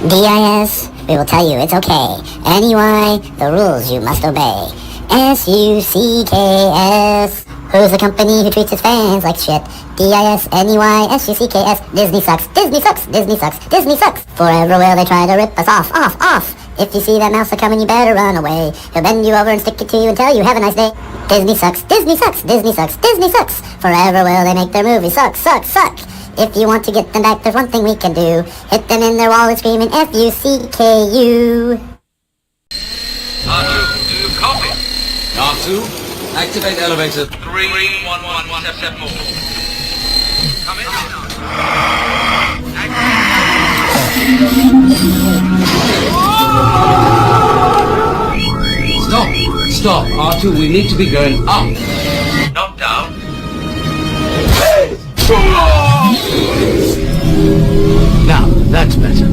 DIS, we will tell you it's okay. NEY, the rules you must obey. SUCKS, who's the company who treats its fans like shit? DIS, NEY, SUCKS, Disney sucks, Disney sucks, Disney sucks, Disney sucks. Forever will they try to rip us off, off, off. If you see that mouse coming, you better run away. He'll bend you over and stick it to you and tell you, have a nice day. Disney sucks, Disney sucks, Disney sucks, Disney sucks. Forever will they make their movies suck, suck, suck. If you want to get them back, there's one thing we can do. Hit them in their wallet screaming FUCKU. R2, do you copy? R2, activate elevator. 311 step more. Come in. Stop, R2, we need to be going up. Not down. Now, that's better.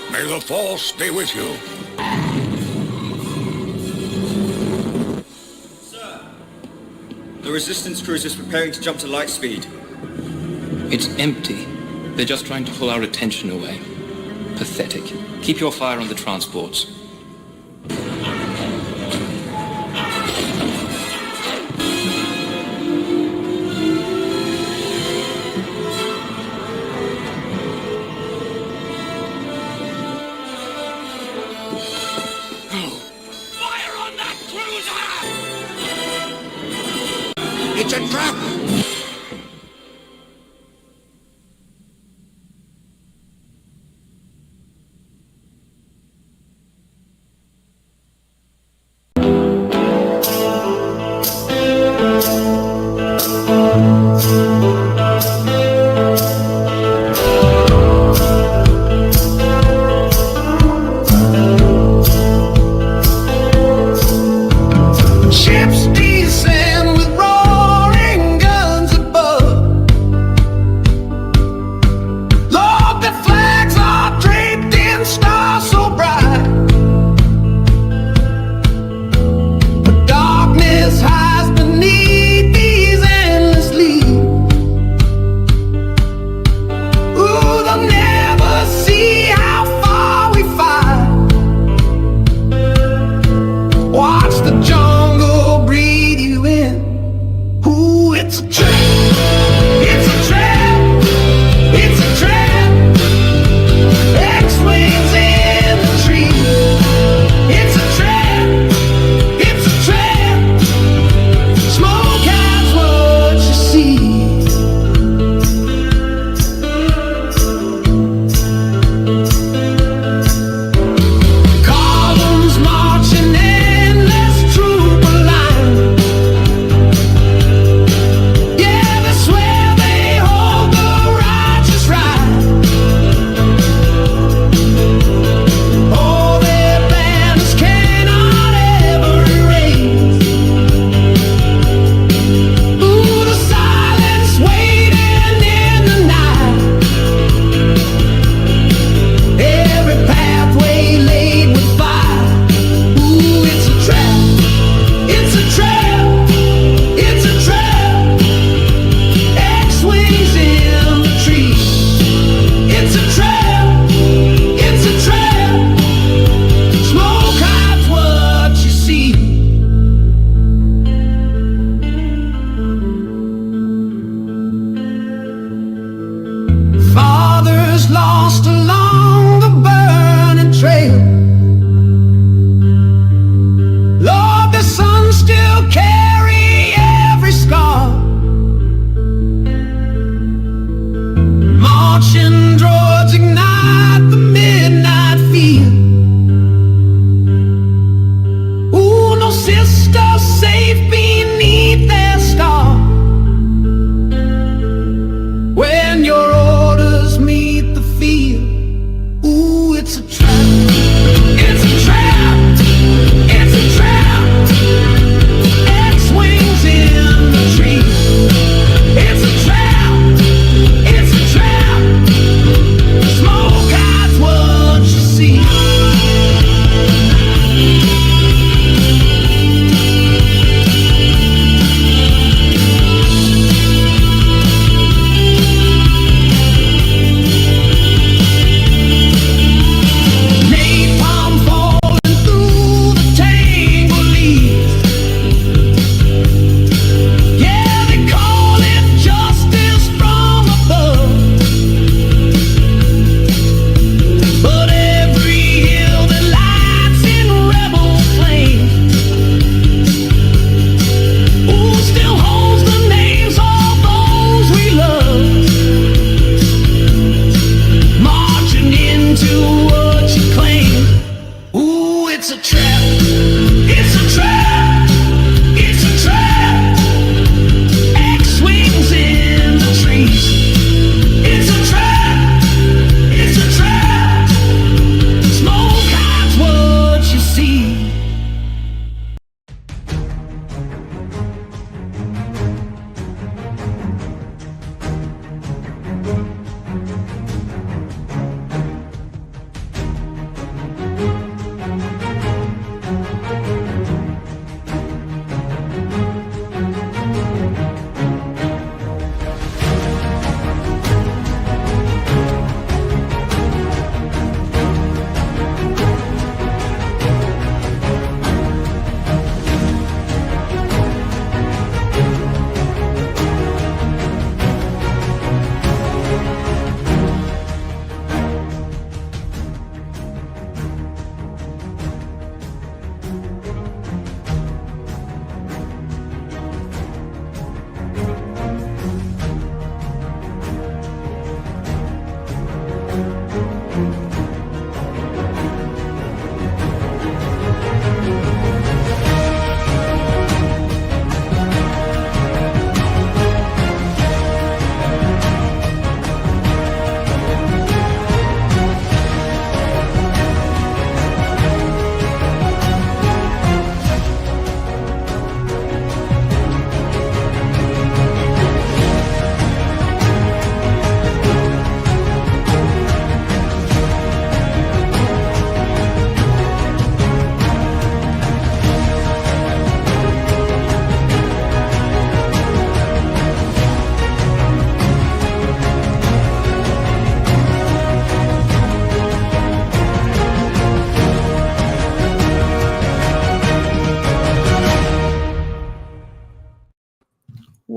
May the Force be with you. Sir, the Resistance cruiser is preparing to jump to light speed. It's empty. They're just trying to pull our attention away. Pathetic. Keep your fire on the transports. It's a trap! Ships descend with roaring guns.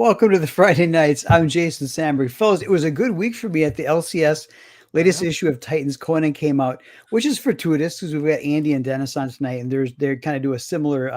Welcome to the Friday Nights. I'm Jason Sandberg. Fellas, it was a good week for me at the LCS. Latest issue of Titans Conan came out, which is fortuitous because we've got Andy and Dennis on tonight, and they're kind of do a similar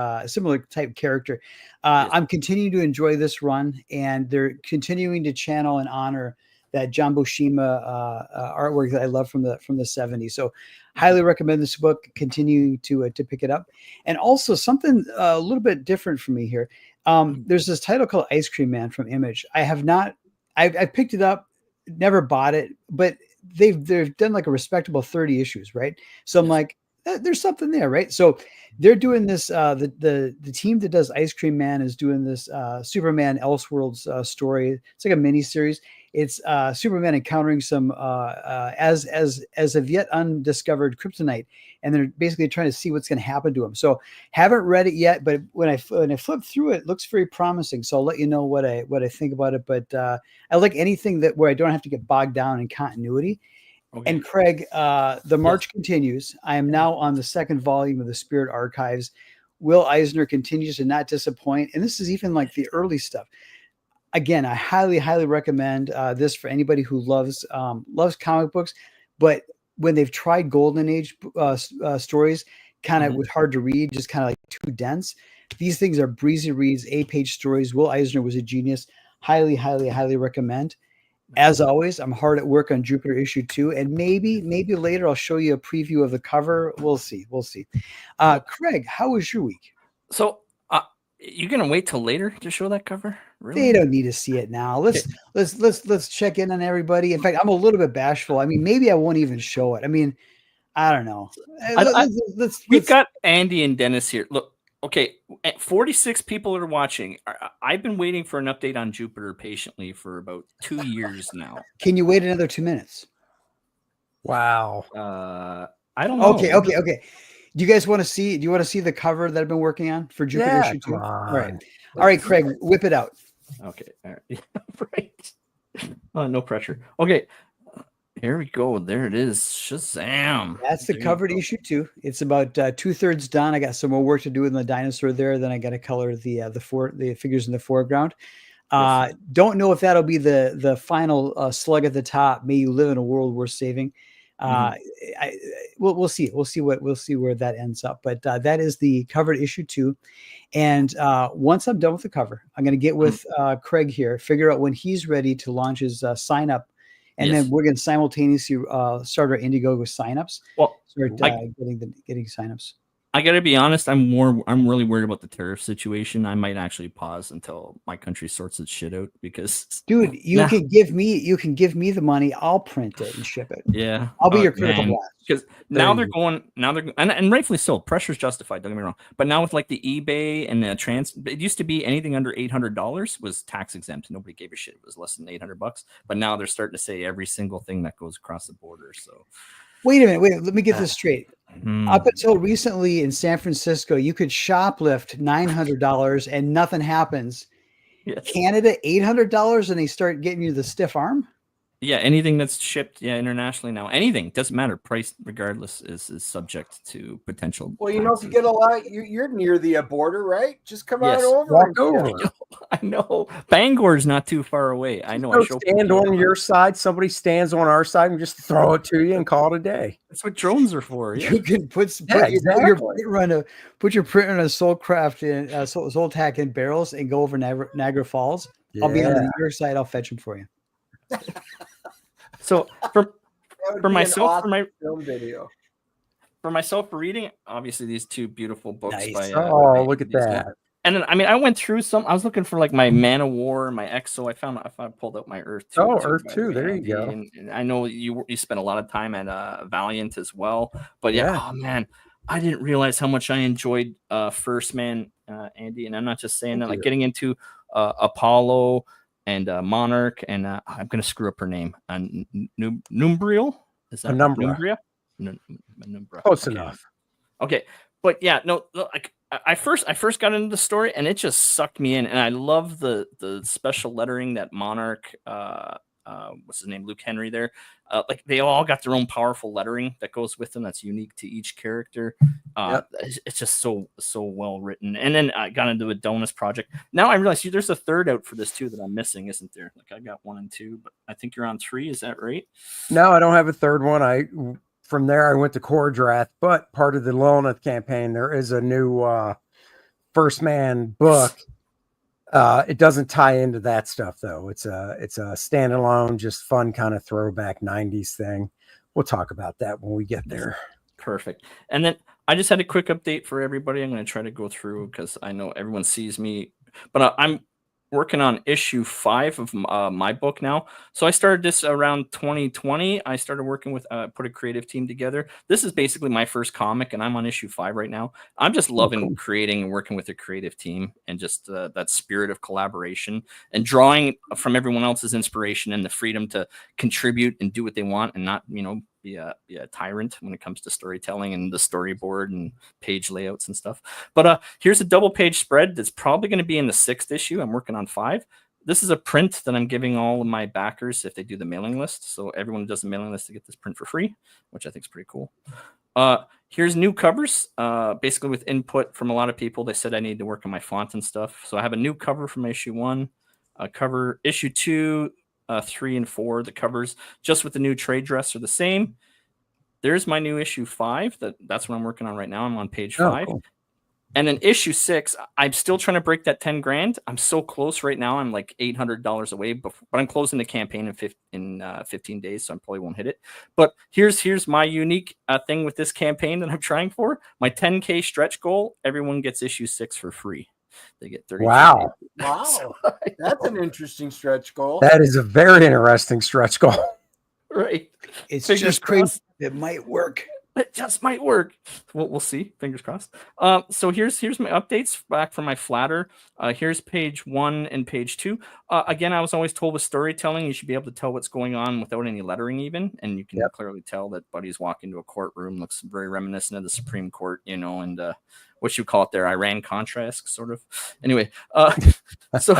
type character. I'm continuing to enjoy this run, and they're continuing to channel and honor that John Buscema artwork that I love from the 70s. So highly recommend this book. Continue to pick it up. And also something a little bit different for me here. There's this title called Ice Cream Man from Image. I picked it up, never bought it, but they've done like a respectable 30 issues, right? So I'm like, there's something there, right? So they're doing this. The team that does Ice Cream Man is doing this Superman Elseworlds story. It's like a mini series. It's Superman encountering some as of yet undiscovered kryptonite, and they're basically trying to see what's going to happen to him. So haven't read it yet, but when I flip through it, it looks very promising. So I'll let you know what I think about it. But I like anything where I don't have to get bogged down in continuity. Okay. And Craig, the march continues. I am now on the second volume of the Spirit Archives. Will Eisner continues to not disappoint, and this is even like the early stuff. Again, I highly, highly recommend this for anybody who loves comic books. But when they've tried Golden Age stories, kind of with hard to read, just kind of like too dense, these things are breezy reads, 8-page stories. Will Eisner was a genius. Highly, highly, highly recommend. As always, I'm hard at work on Jupiter issue 2, and maybe later I'll show you a preview of the cover. We'll see. Craig, how was your week? So, you gonna wait till later to show that cover? Really? They don't need to see it now. Let's check in on everybody. In fact, I'm a little bit bashful. I mean, maybe I won't even show it. I mean, I don't know. We've got Andy and Dennis here. Look. Okay, 46 people are watching. I've been waiting for an update on Jupiter patiently for about 2 years now. Can you wait another 2 minutes? Wow. I don't know. Okay. Do you guys want to see? Do you want to see the cover that I've been working on for Jupiter issue 2? All right, Craig, whip it out. Okay, all right. Right. No pressure. Okay. Here we go. There it is. Shazam. That's the cover to issue 2. It's about 2/3 done. I got some more work to do with the dinosaur there. Then I got to color the figures in the foreground. Don't know if that'll be the final slug at the top. May you live in a world worth saving. We'll see. We'll see where that ends up. But that is the cover to issue 2. And once I'm done with the cover, I'm going to get with Craig here, figure out when he's ready to launch his sign up. And then we're going to simultaneously start our IndieGoGo signups. Well, start getting signups. I got to be honest. I'm really worried about the tariff situation. I might actually pause until my country sorts its shit out because, dude, you can give me the money. I'll print it and ship it. Yeah, I'll be your critical blast. Because now they're going, and rightfully so. Pressure's justified. Don't get me wrong. But now with like the eBay and the it used to be anything under $800 was tax exempt. Nobody gave a shit. It was less than $800. But now they're starting to say every single thing that goes across the border. So. Wait a minute. Let me get this straight. Up until recently in San Francisco, you could shoplift $900 and nothing happens. Yes. Canada, $800 and they start getting you the stiff arm? Yeah, anything that's shipped internationally now, anything, doesn't matter. Price, regardless, is subject to potential. Well, if you get a lot, you're near the border, right? Just come out over. Walk over. I know. Bangor's not too far away. I know. Stand on your side. Somebody stands on our side and just throw it to you and call it a day. That's what drones are for. Yeah. You can put your print on a Soulcraft and Soultac in barrels and go over Niagara Falls. Yeah. I'll be on the New York side. I'll fetch them for you. So for myself, for my film video, for myself for reading, obviously these two beautiful books. Nice. Look at that! Guys. And then I went through some. I was looking for like my Man of War, my Exo. I pulled out my Earth 2. Oh, Earth 2. There you go. And I know you spent a lot of time at Valiant as well. But oh man, I didn't realize how much I enjoyed First Man, Andy. And I'm not just saying that. Like getting into Apollo. And Monarch, and I'm going to screw up her name. Numbriel? Is that Numbria? Numbra. Close enough. Okay, but yeah, no. Like I first got into the story, and it just sucked me in. And I love the special lettering that Monarch what's his name, Luke Henry there. Like they all got their own powerful lettering that goes with them that's unique to each character. It's just so well written. And then I got into a Donus project. Now I realize there's a third out for this too that I'm missing, isn't there? Like I got 1 and 2, but I think you're on 3. Is that right? No, I don't have a third one. From there I went to Core Draft, but part of the Lilineth campaign, there is a new First Man book. It doesn't tie into that stuff though. It's a standalone, just fun kind of throwback 90s thing. We'll talk about that when we get there. Perfect. And then I just had a quick update for everybody. I'm going to try to go through because I know everyone sees me, but I'm working on issue 5 of my book now. So I started this around 2020. I started working with put a creative team together. This is basically my first comic, and I'm on issue 5 right now. I'm just loving creating and working with a creative team, and just that spirit of collaboration and drawing from everyone else's inspiration and the freedom to contribute and do what they want, and not be a tyrant when it comes to storytelling and the storyboard and page layouts and stuff. But here's a double page spread that's probably going to be in the 6th issue. I'm working on 5. This is a print that I'm giving all of my backers if they do the mailing list. So everyone who does the mailing list to get this print for free, which I think is pretty cool. Here's new covers, basically with input from a lot of people. They said I need to work on my font and stuff. So I have a new cover from issue 1, cover issue 2, 3 and 4. The covers just with the new trade dress are the same. There's my new issue 5. That's what I'm working on right now. I'm on page 5. Cool. And then issue 6, I'm still trying to break that 10 grand. I'm so close right now. I'm like $800 away, but I'm closing the campaign in 15 days, so I probably won't hit it. But here's my unique thing with this campaign that I'm trying for. My 10K stretch goal, everyone gets issue 6 for free. They get 30. Wow. So, that's an interesting stretch goal. That is a very interesting stretch goal. Right. It's just crazy. It might work. It just might work. We'll see. Fingers crossed. So here's my updates back from my flatter. Here's page 1 and page 2. Again, I was always told with storytelling, you should be able to tell what's going on without any lettering even. And you can clearly tell that Buddy's walking into a courtroom. Looks very reminiscent of the Supreme Court, and what you call it there, Iran-Contra sort of. Anyway, so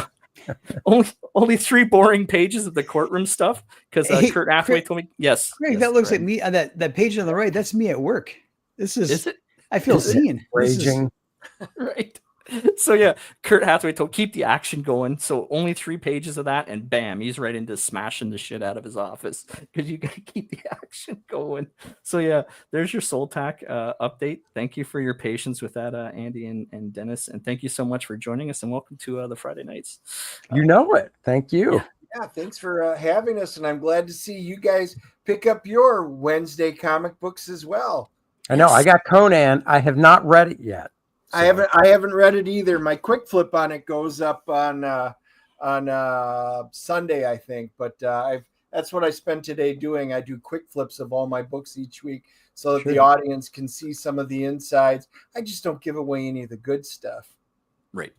only 3 boring pages of the courtroom stuff because Kurt Hathaway told me. Yes, Greg, that looks like me. That page on the right, that's me at work. Is it? I feel seen. Raging. Right. So yeah, Kurt Hathaway told keep the action going. So only 3 pages of that, and bam, he's right into smashing the shit out of his office because you gotta keep the action going. So yeah, there's your Soul Tack update. Thank you for your patience with that, Andy and Dennis, and thank you so much for joining us. And welcome to the Friday nights. You know it. Thank you. Yeah, thanks for having us, and I'm glad to see you guys pick up your Wednesday comic books as well. I know. I got Conan. I have not read it yet. So. I haven't read it either. My quick flip on it goes up on Sunday, I think. But that's what I spent today doing. I do quick flips of all my books each week so that the audience can see some of the insides. I just don't give away any of the good stuff. Right.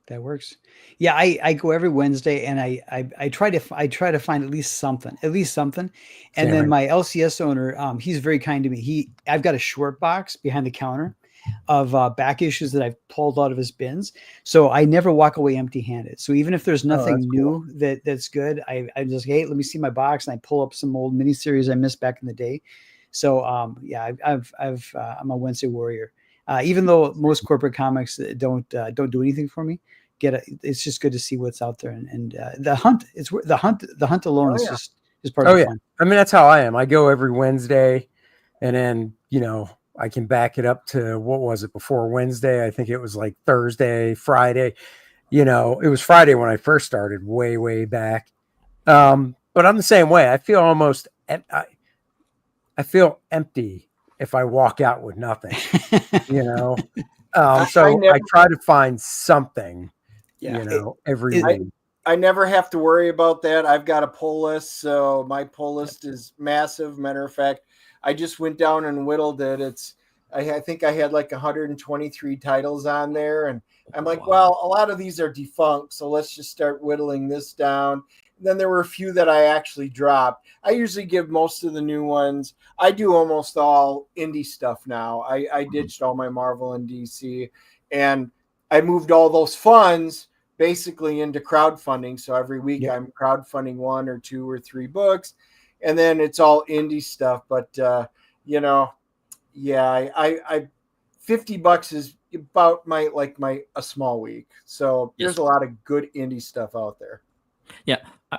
That works. Yeah, I go every Wednesday, and I try to find at least something. And then my LCS owner, he's very kind to me. I've got a short box behind the counter of back issues that I've pulled out of his bins. So I never walk away empty handed. So even if there's nothing new that's good, I'm just, hey, let me see my box. And I pull up some old miniseries I missed back in the day. So I'm a Wednesday warrior. Even though most corporate comics don't do anything for me, it's just good to see what's out there. And the hunt alone is part of the fun. I mean, that's how I am. I go every Wednesday, and then, I can back it up to, what was it before Wednesday? I think it was like Thursday, Friday. It was Friday when I first started way, way back. But I'm the same way. I feel I feel empty if I walk out with nothing, So I try to find something, every week. I never have to worry about that. I've got a pull list, so my pull list is massive. Matter of fact, I just went down and whittled it. I think I had like 123 titles on there, and I'm like, well, a lot of these are defunct, so let's just start whittling this down. And then there were a few that I actually dropped. I usually give most of the new ones. I do almost all indie stuff now. I ditched all my Marvel and DC, and I moved all those funds basically into crowdfunding. So every week I'm crowdfunding 1 or 2 or 3 books, and then it's all indie stuff. But you know, yeah, I $50 is about a small week. So there's a lot of good indie stuff out there. Yeah,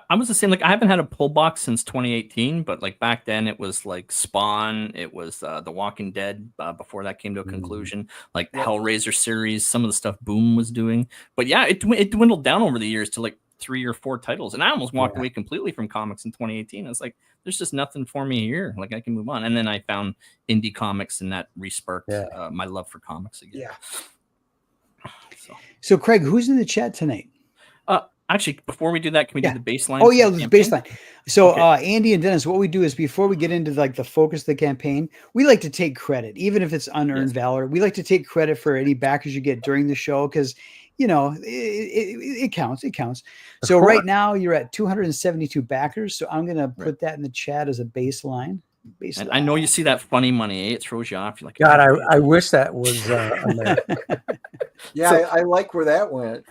I was the same. Like, I haven't had a pull box since 2018, but like back then it was like Spawn, it was The Walking Dead before that came to a conclusion, like Hellraiser series, some of the stuff Boom was doing. But yeah, it dwindled down over the years to like 3 or 4 titles, and I almost walked away completely from comics in 2018. I was like, there's just nothing for me here. Like, I can move on. And then I found indie comics, and that resparked my love for comics again. Yeah. So Craig, who's in the chat tonight? Actually, before we do that, can we do the baseline? Oh yeah, the baseline. So Andy and Dennis, what we do is before we get into like the focus of the campaign, we like to take credit, even if it's unearned valor. We like to take credit for any backers you get during the show because it counts. It counts. So right now you're at 272 backers. So I'm gonna put that in the chat as a baseline. And I know you see that funny money, it throws you off. You're like, God, I wish that was yeah, I like where that went.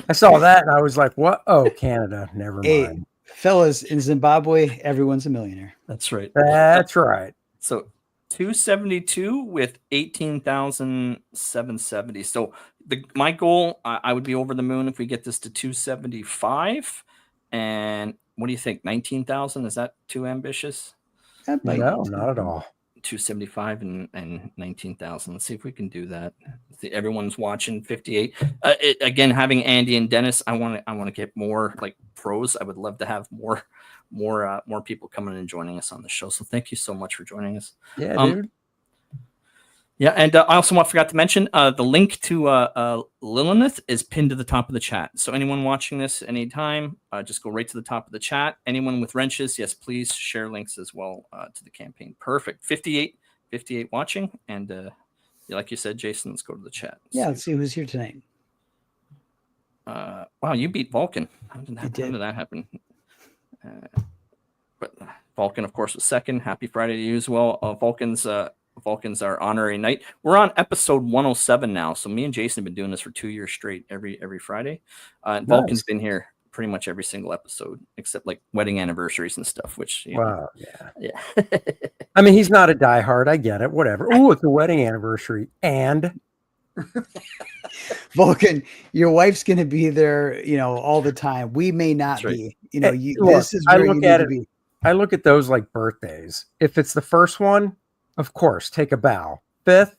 I saw that and I was like, what? Oh, Canada. Never mind. Fellas, in Zimbabwe, everyone's a millionaire. That's right. That's right. So 272 with 18,770. So my goal, I would be over the moon if we get this to 275. And what do you think? 19,000? Is that too ambitious? No, not at all. 275 and 19,000. Let's see if we can do that. See, everyone's watching 58. Again, having Andy and Dennis, I want to get more like pros. I would love to have more people coming and joining us on the show. So thank you so much for joining us. Yeah, dude. Yeah, and I also forgot to mention the link to Lilineth is pinned to the top of the chat. So anyone watching this anytime, just go right to the top of the chat. Anyone with wrenches, yes, please share links as well to the campaign. Perfect. 58 watching. And like you said, Jason, let's go to the chat. Yeah, let's see who's here tonight. Wow, you beat Vulcan. How did that happen? But Vulcan, of course, was second. Happy Friday to you as well. Vulcan's our honorary knight. We're on episode 107 now. So me and Jason have been doing this for 2 years straight, every Friday. Nice. Vulcan's been here pretty much every single episode, except like wedding anniversaries and stuff, which, yeah. I mean, he's not a diehard. I get it. Whatever. Oh, it's a wedding anniversary. And Vulcan, your wife's going to be there, all the time. We may not be, this is where you need to be. I look at those like birthdays. If it's the first one, of course, take a bow. 5th,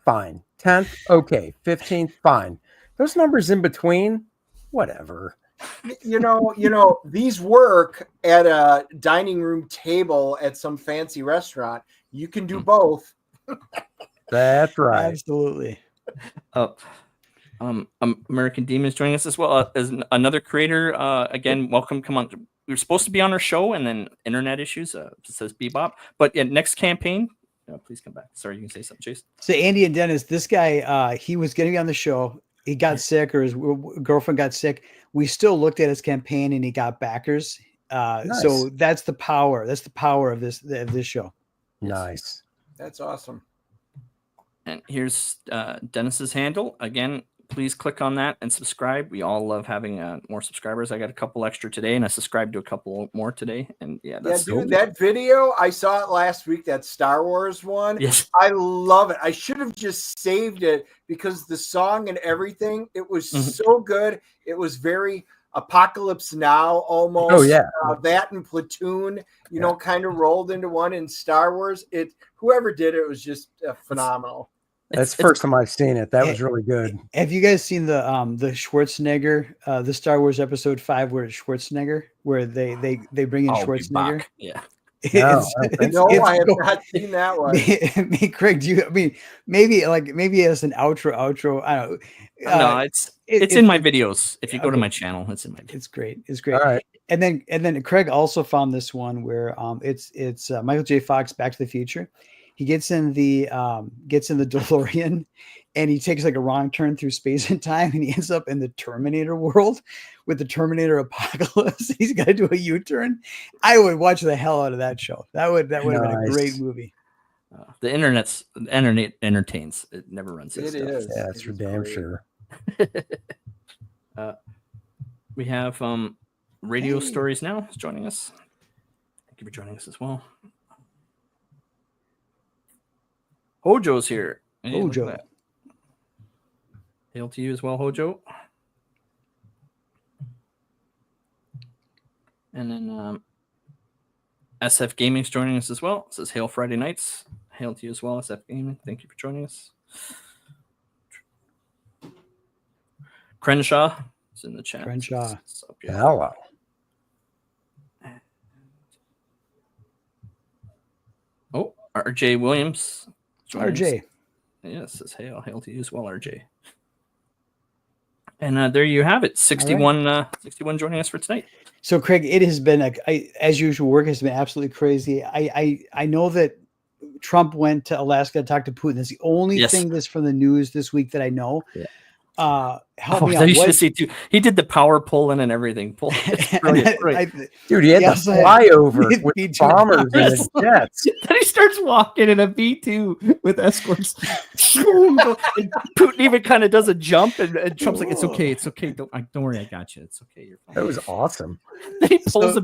fine. 10th, okay. 15th, fine. Those numbers in between, whatever. These work at a dining room table at some fancy restaurant. You can do both. That's right. Absolutely. American Demons joining us as well as another creator. Again, welcome. Come on. We were supposed to be on our show, and then internet issues. It says Bebop. But next campaign. Please come back. Sorry, you can say something, Chase. So Andy and Dennis, this guy, he was going to be on the show. He got sick, or his girlfriend got sick. We still looked at his campaign, and he got backers. Nice. So that's the power. That's the power of this show. Nice. That's awesome. And here's Dennis's handle again. Please click on that and subscribe. We all love having more subscribers. I got a couple extra today, and I subscribed to a couple more today. And that video, I saw it last week, that Star Wars one. Yes. I love it. I should have just saved it because the song and everything, it was so good. It was very Apocalypse Now almost. Oh, yeah. That and Platoon, kind of rolled into one in Star Wars. Whoever did it was just phenomenal. That's the first time I've seen it. That was really good. Have you guys seen the Schwarzenegger, the Star Wars Episode 5, where it's Schwarzenegger, where they bring in Schwarzenegger? Yeah. I have not seen that one. Craig, maybe as an outro. I don't know. No, it's in my videos. If you go to my channel, it's in my videos. It's great. It's great. All right. And then Craig also found this one where it's Michael J. Fox, Back to the Future. He gets in the DeLorean, and he takes like a wrong turn through space and time, and he ends up in the Terminator world with the Terminator apocalypse. He's got to do a U-turn. I would watch the hell out of that show. That would have been a great movie. The internet entertains. It never runs. It is. Yeah, that's for damn sure. We have Radio Stories Now is joining us. Thank you for joining us as well. Hojo's here. Hey, Hojo. Hail to you as well, Hojo. And then SF Gaming's joining us as well. It says Hail Friday Nights. Hail to you as well, SF Gaming. Thank you for joining us. Crenshaw is in the chat. Crenshaw. Hello. Oh, RJ Williams. RJ. Yes, says hail to you as well, RJ. And there you have it. 61 joining us for tonight. So, Craig, it has been as usual. Work has been absolutely crazy. I know that Trump went to Alaska to talk to Putin. That's the only thing that's from the news this week that I know. Yeah. Help me out. You should see too. He did the power pulling and everything. Dude, he had the flyover with bombers and jets. Then he starts walking in a B-2 with escorts. And Putin even kind of does a jump, and Trump's like, "It's okay, it's okay. Don't worry, I got you. It's okay. You're fine." That was awesome. Then he pulls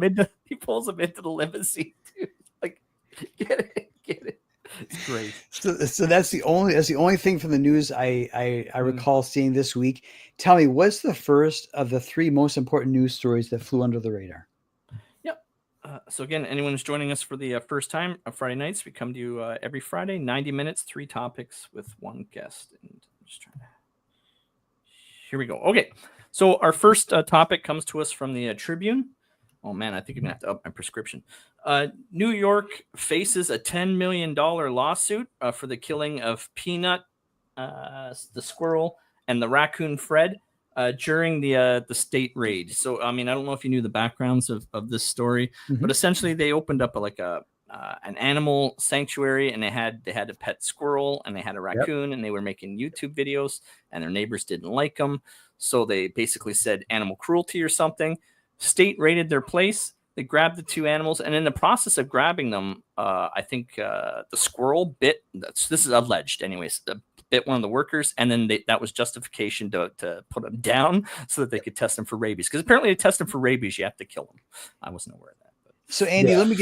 him into the limousine too. Like, get it. It's great. So that's the only thing from the news I recall seeing this week. Tell me, what's the first of the three most important news stories that flew under the radar? Yep. So again, anyone who's joining us for the first time on Friday nights, we come to you every Friday, 90 minutes, 3 topics with 1 guest. And I'm just trying to. Here we go. Okay. So our first topic comes to us from the Tribune. Oh man, I think I'm gonna have to up my prescription. New York faces a $10 million lawsuit for the killing of P'Nut the Squirrel and the raccoon Fred during the state raid. So I mean, I don't know if you knew the backgrounds of this story, but essentially they opened up an animal sanctuary, and they had a pet squirrel and they had a raccoon, and they were making YouTube videos, and their neighbors didn't like them, so they basically said animal cruelty or something. State raided their place. They grabbed the 2 animals, and in the process of grabbing them, I think the squirrel bit. This is alleged, anyways. Bit one of the workers, and then that was justification to put them down so that they could test them for rabies. Because apparently, to test them for rabies, you have to kill them. I wasn't aware of that. But. So, Andy, let me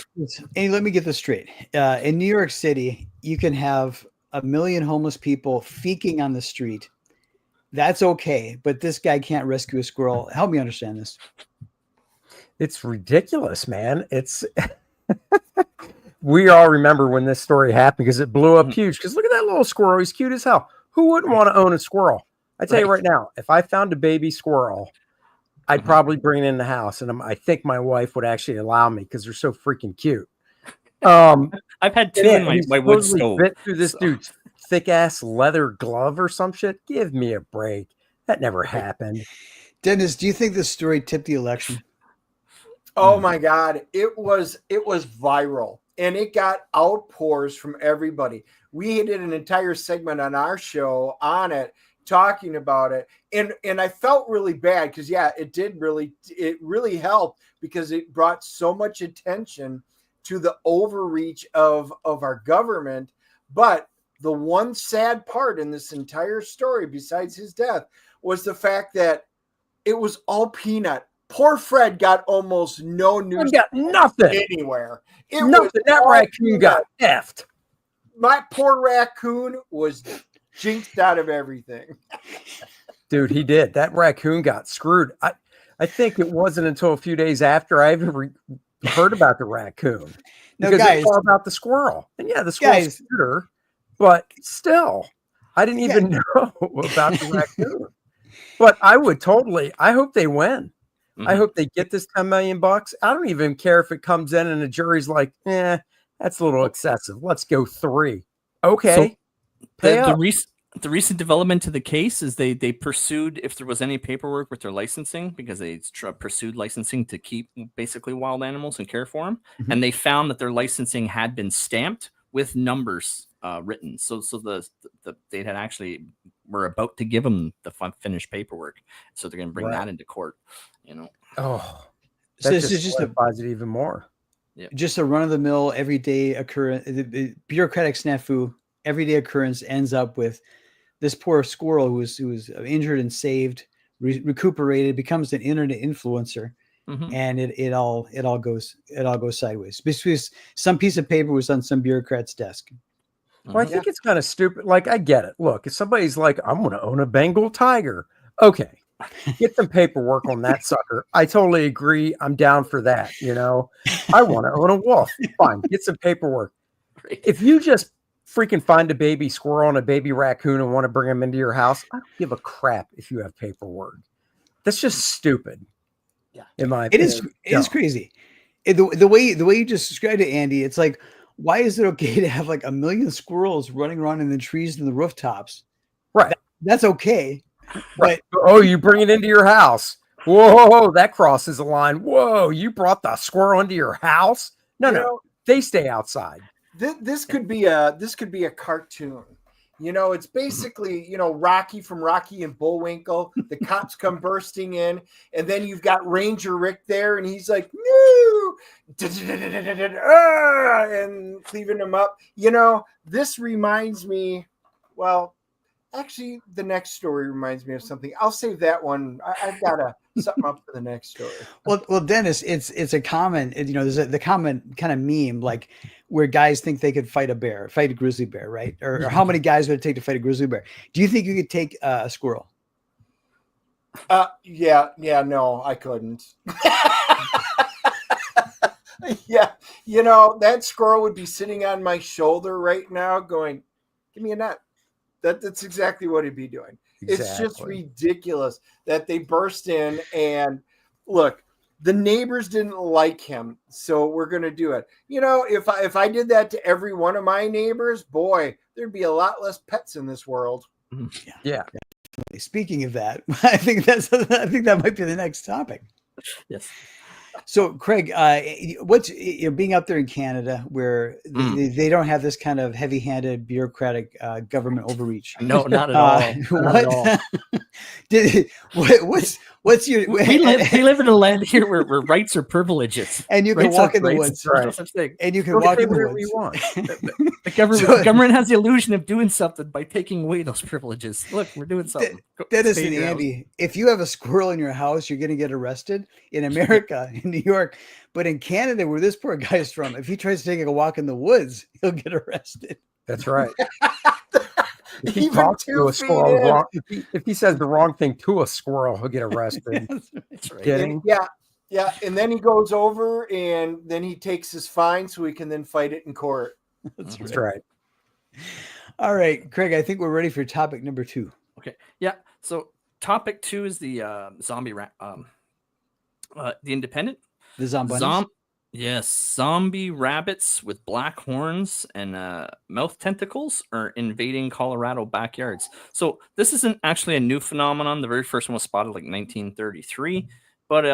get this straight. In New York City, you can have 1 million homeless people feking on the street. That's okay, but this guy can't rescue a squirrel. Help me understand this. It's ridiculous, man. It's we all remember when this story happened because it blew up huge. Because look at that little squirrel. He's cute as hell. Who wouldn't want to own a squirrel? I tell you right now, if I found a baby squirrel, I'd probably bring it in the house. And I think my wife would actually allow me because they're so freaking cute. I've had 2 in my wood stove. Bit through this dude's thick ass leather glove or some shit. Give me a break. That never happened. Dennis, do you think this story tipped the election? Oh my God. It was viral, and it got outpours from everybody. We did an entire segment on our show on it, talking about it. And I felt really bad because it really helped because it brought so much attention to the overreach of our government. But the one sad part in this entire story, besides his death, was the fact that it was all P'Nut. Poor Fred got almost no news. Got nothing anywhere. That raccoon got effed. My poor raccoon was jinxed out of everything. Dude, he did. That raccoon got screwed. I think it wasn't until a few days after I even heard about the raccoon. Because it's all about the squirrel. And yeah, the squirrel's cuter, but still, I didn't even know about the raccoon. But I hope they win. I hope they get this $10 million. I don't even care if it comes in and the jury's like, that's a little excessive. Let's go 3. Okay. So the recent development to the case is they pursued if there was any paperwork with their licensing, because they pursued licensing to keep basically wild animals and care for them. And they found that their licensing had been stamped with numbers written. So they had actually were about to give them the finished paperwork. So they're going to bring that into court. Oh, that just applies it even more. Yeah. Just a run-of-the-mill, everyday occurrence, bureaucratic snafu, everyday occurrence ends up with this poor squirrel who was injured and saved recuperated, becomes an internet influencer, and it all goes sideways because some piece of paper was on some bureaucrat's desk. Well, I think it's kind of stupid. Like, I get it. Look, if somebody's like, I'm going to own a Bengal tiger. Okay. Get some paperwork on that sucker. I totally agree. I'm down for that. I want to own a wolf. Fine. Get some paperwork. If you just freaking find a baby squirrel and a baby raccoon and want to bring them into your house, I don't give a crap if you have paperwork. That's just stupid. Yeah. In my opinion. It is crazy. The way you just described it, Andy, it's like, why is it okay to have like 1 million squirrels running around in the trees and the rooftops? Right. That's okay. Right. But you bring it into your house. Whoa, that crosses the line. Whoa, you brought the squirrel into your house? No, they stay outside. This could be a cartoon. It's basically, Rocky from Rocky and Bullwinkle. The cops come bursting in, and then you've got Ranger Rick there, and he's like, no, and cleaving him up. This reminds me, well, actually, the next story reminds me of something. I'll save that one. I've got something up for the next story. Well, Dennis, it's a common, there's the common kind of meme, like where guys think they could fight a grizzly bear, right? Or how many guys would it take to fight a grizzly bear? Do you think you could take a squirrel? Yeah, no, I couldn't. Yeah, that squirrel would be sitting on my shoulder right now going, give me a nut. That's exactly what he'd be doing. Exactly. It's just ridiculous that they burst in and look, the neighbors didn't like him, so we're going to do it. If I did that to every one of my neighbors, boy, there'd be a lot less pets in this world. Yeah. Speaking of that, I think that might be the next topic. Yes. So, Craig, what's being out there in Canada where they don't have this kind of heavy-handed bureaucratic government overreach? No, not at all. Not at all. What's your? We live in a land here where rights are privileges, and you can walk in the woods, right? And you can walk in the woods. You want. The government has the illusion of doing something by taking away those privileges. Look, we're doing something. Dennis and Andy, if you have a squirrel in your house, you're going to get arrested in America, in New York. But in Canada, where this poor guy is from, if he tries to take a walk in the woods, he'll get arrested. That's right. If he talks to a squirrel wrong, if he says the wrong thing to a squirrel, he'll get arrested. That's right. Kidding? Yeah. And then he goes over and then he takes his fine so he can then fight it in court. That's right. All right, Craig, I think we're ready for topic number 2. Okay. Yeah. So topic 2 is the zombie the Independent. The zombie. Yes, zombie rabbits with black horns and mouth tentacles are invading Colorado backyards. So this isn't actually a new phenomenon. The very first one was spotted like 1933. But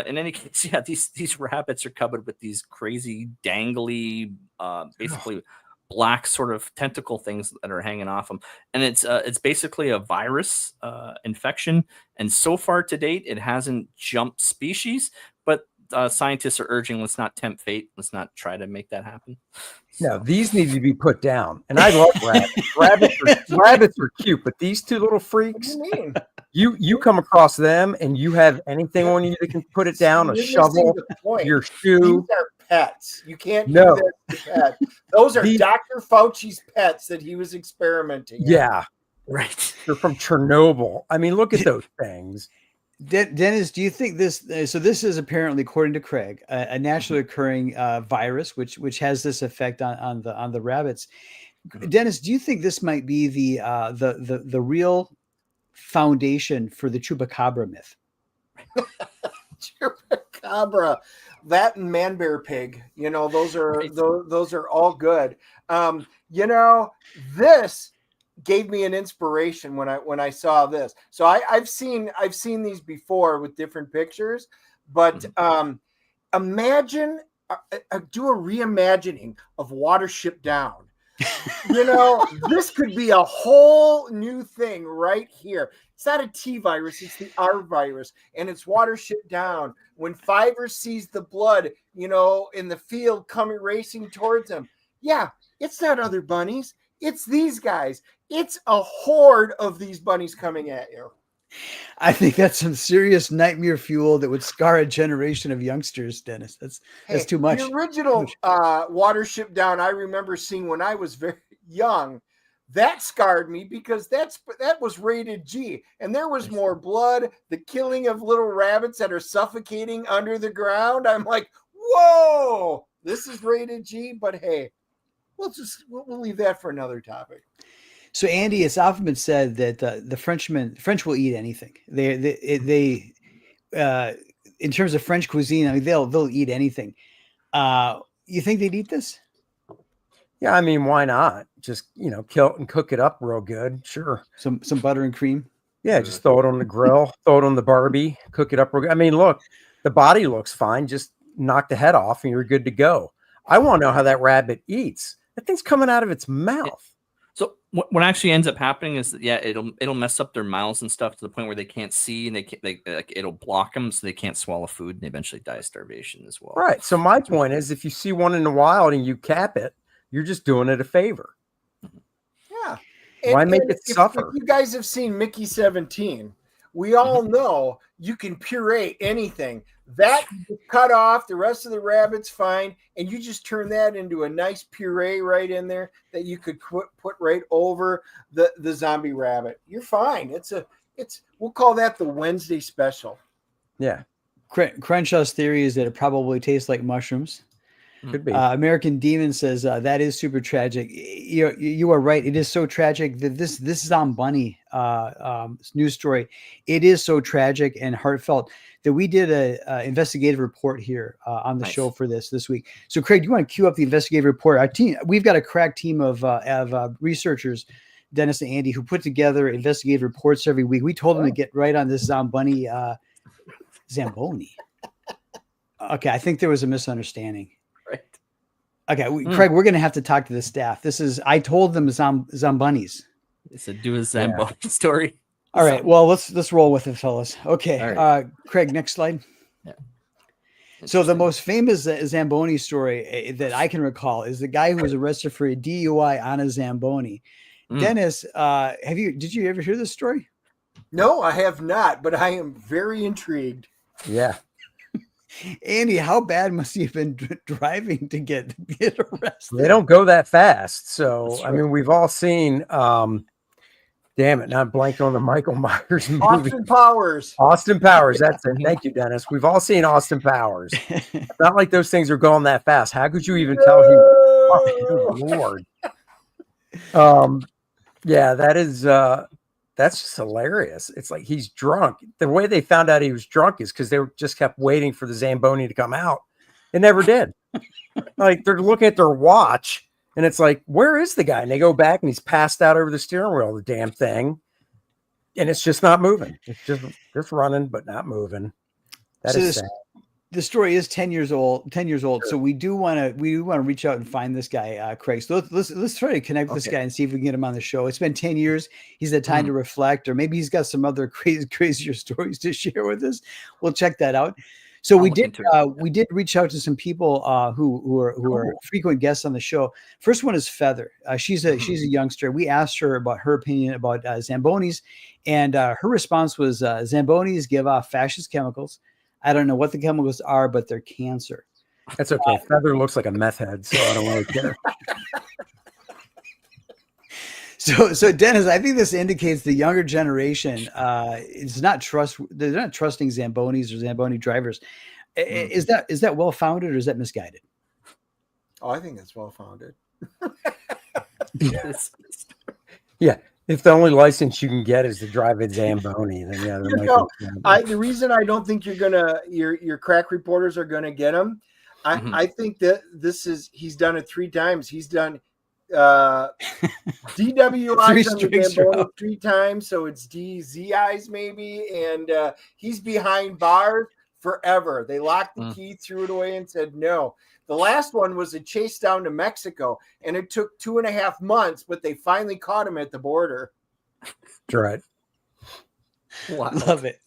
in any case, yeah, these rabbits are covered with these crazy, dangly, basically black sort of tentacle things that are hanging off them. And it's basically a virus infection. And so far to date, it hasn't jumped species, but scientists are urging, let's not tempt fate. Let's not try to make that happen. No, these need to be put down. And I love rabbits. Rabbits are cute, but these two little freaks, What do you mean? you come across them and you have anything on you that can put it down, a shovel, your shoe. These are pets. You can't do No. that to pets. Those are Dr. Fauci's pets that he was experimenting on. Yeah. Right. They're from Chernobyl. I mean, look at those things. Dennis, do you think this? So this is apparently, according to Craig, a naturally occurring virus, which has this effect on the rabbits. Dennis, do you think this might be the real foundation for the chupacabra myth? Chupacabra, that and man bear pig. Those are all good. This gave me an inspiration when I saw this. So I've seen these before with different pictures, but imagine do a reimagining of Watership Down. This could be a whole new thing right here. It's not a T virus, it's the R virus, and it's Watership Down. When Fiverr sees the blood, in the field coming racing towards him. Yeah, it's not other bunnies. It's these guys. It's a horde of these bunnies coming at you. I think that's some serious nightmare fuel that would scar a generation of youngsters, Dennis. That's too much. The original Watership Down I remember seeing when I was very young. That scarred me because that was rated G, and there was more blood, the killing of little rabbits that are suffocating under the ground. I'm like, whoa, this is rated G, but hey, we'll leave that for another topic. So, Andy, it's often been said that the French will eat anything. They in terms of French cuisine, I mean, they'll eat anything. You think they'd eat this? Yeah, I mean, why not? Just, kill it and cook it up real good. Sure. Some butter and cream. Yeah, just throw it on the grill, throw it on the Barbie, cook it up real good. I mean, look, the body looks fine. Just knock the head off and you're good to go. I want to know how that rabbit eats. That thing's coming out of its mouth. So what actually ends up happening is that, it'll mess up their mouths and stuff to the point where they can't see, and it'll block them so they can't swallow food, and they eventually die of starvation as well. Right. So my point is, if you see one in the wild and you cap it, you're just doing it a favor. Yeah. Why make it suffer? If you guys have seen Mickey 17, we all know you can puree anything. That you cut off, the rest of the rabbit's fine, and you just turn that into a nice puree right in there that you could put right over the zombie rabbit. You're fine. We'll call that the Wednesday special. Yeah. Crenshaw's theory is that it probably tastes like mushrooms. Could be. American Demon says that is super tragic. You are right. It is so tragic that this Zombunny news story. It is so tragic and heartfelt that we did a investigative report here on the show for this week. So, Craig, you want to cue up the investigative report? Our team, we've got a crack team of researchers, Dennis and Andy, who put together investigative reports every week. We told them to get right on this Zombunny Zamboni. Okay, I think there was a misunderstanding. Okay, Craig, we're going to have to talk to the staff. I told them Zombunnies. It's a do a Zamboni story. All right, well, let's roll with it, fellas. Okay, right. Craig, next slide. Yeah. So the most famous Zamboni story that I can recall is the guy who was arrested for a DUI on a Zamboni. Dennis, did you ever hear this story? No, I have not, but I am very intrigued. Yeah. Andy, how bad must you have been driving to get arrested? They don't go that fast. So, right. I mean, we've all seen, damn it, not blanking on the Michael Myers movie. Austin Powers. Austin Powers. That's it. Thank you, Dennis. We've all seen Austin Powers. It's not like those things are going that fast. How could you even tell he was? Good Lord. Yeah, that's just hilarious. It's like he's drunk. The way they found out he was drunk is because they just kept waiting for the Zamboni to come out. It never did. Like they're looking at their watch and it's like, where is the guy? And they go back and he's passed out over the steering wheel, the damn thing. And it's just not moving. It's just running, but not moving. That is sad. The story is 10 years old. Sure. So we do want to reach out and find this guy, Craig. So let's try to connect with this guy and see if we can get him on the show. It's been 10 years. He's had time to reflect, or maybe he's got some other crazier stories to share with us. We'll check that out. So we did reach out to some people who are frequent guests on the show. First one is Feather. She's a youngster. We asked her about her opinion about Zambonis, and her response was Zambonis give off fascist chemicals. I don't know what the chemicals are, but they're cancer. That's okay. Feather looks like a meth head, so I don't really care. So Dennis, I think this indicates the younger generation is not they're not trusting Zambonis or Zamboni drivers. Is that well founded or is that misguided? Oh, I think that's well founded. Yeah. If the only license you can get is to drive a Zamboni, then yeah. The reason I don't think your crack reporters are gonna get him, I think that he's done it 3 times. He's done DWIs on the Zamboni 3 times, so it's DZIs maybe, and he's behind bars forever. They locked the key, threw it away, and said no. The last one was a chase down to Mexico, and it took 2.5 months, but they finally caught him at the border. That's right. Wow. Love it.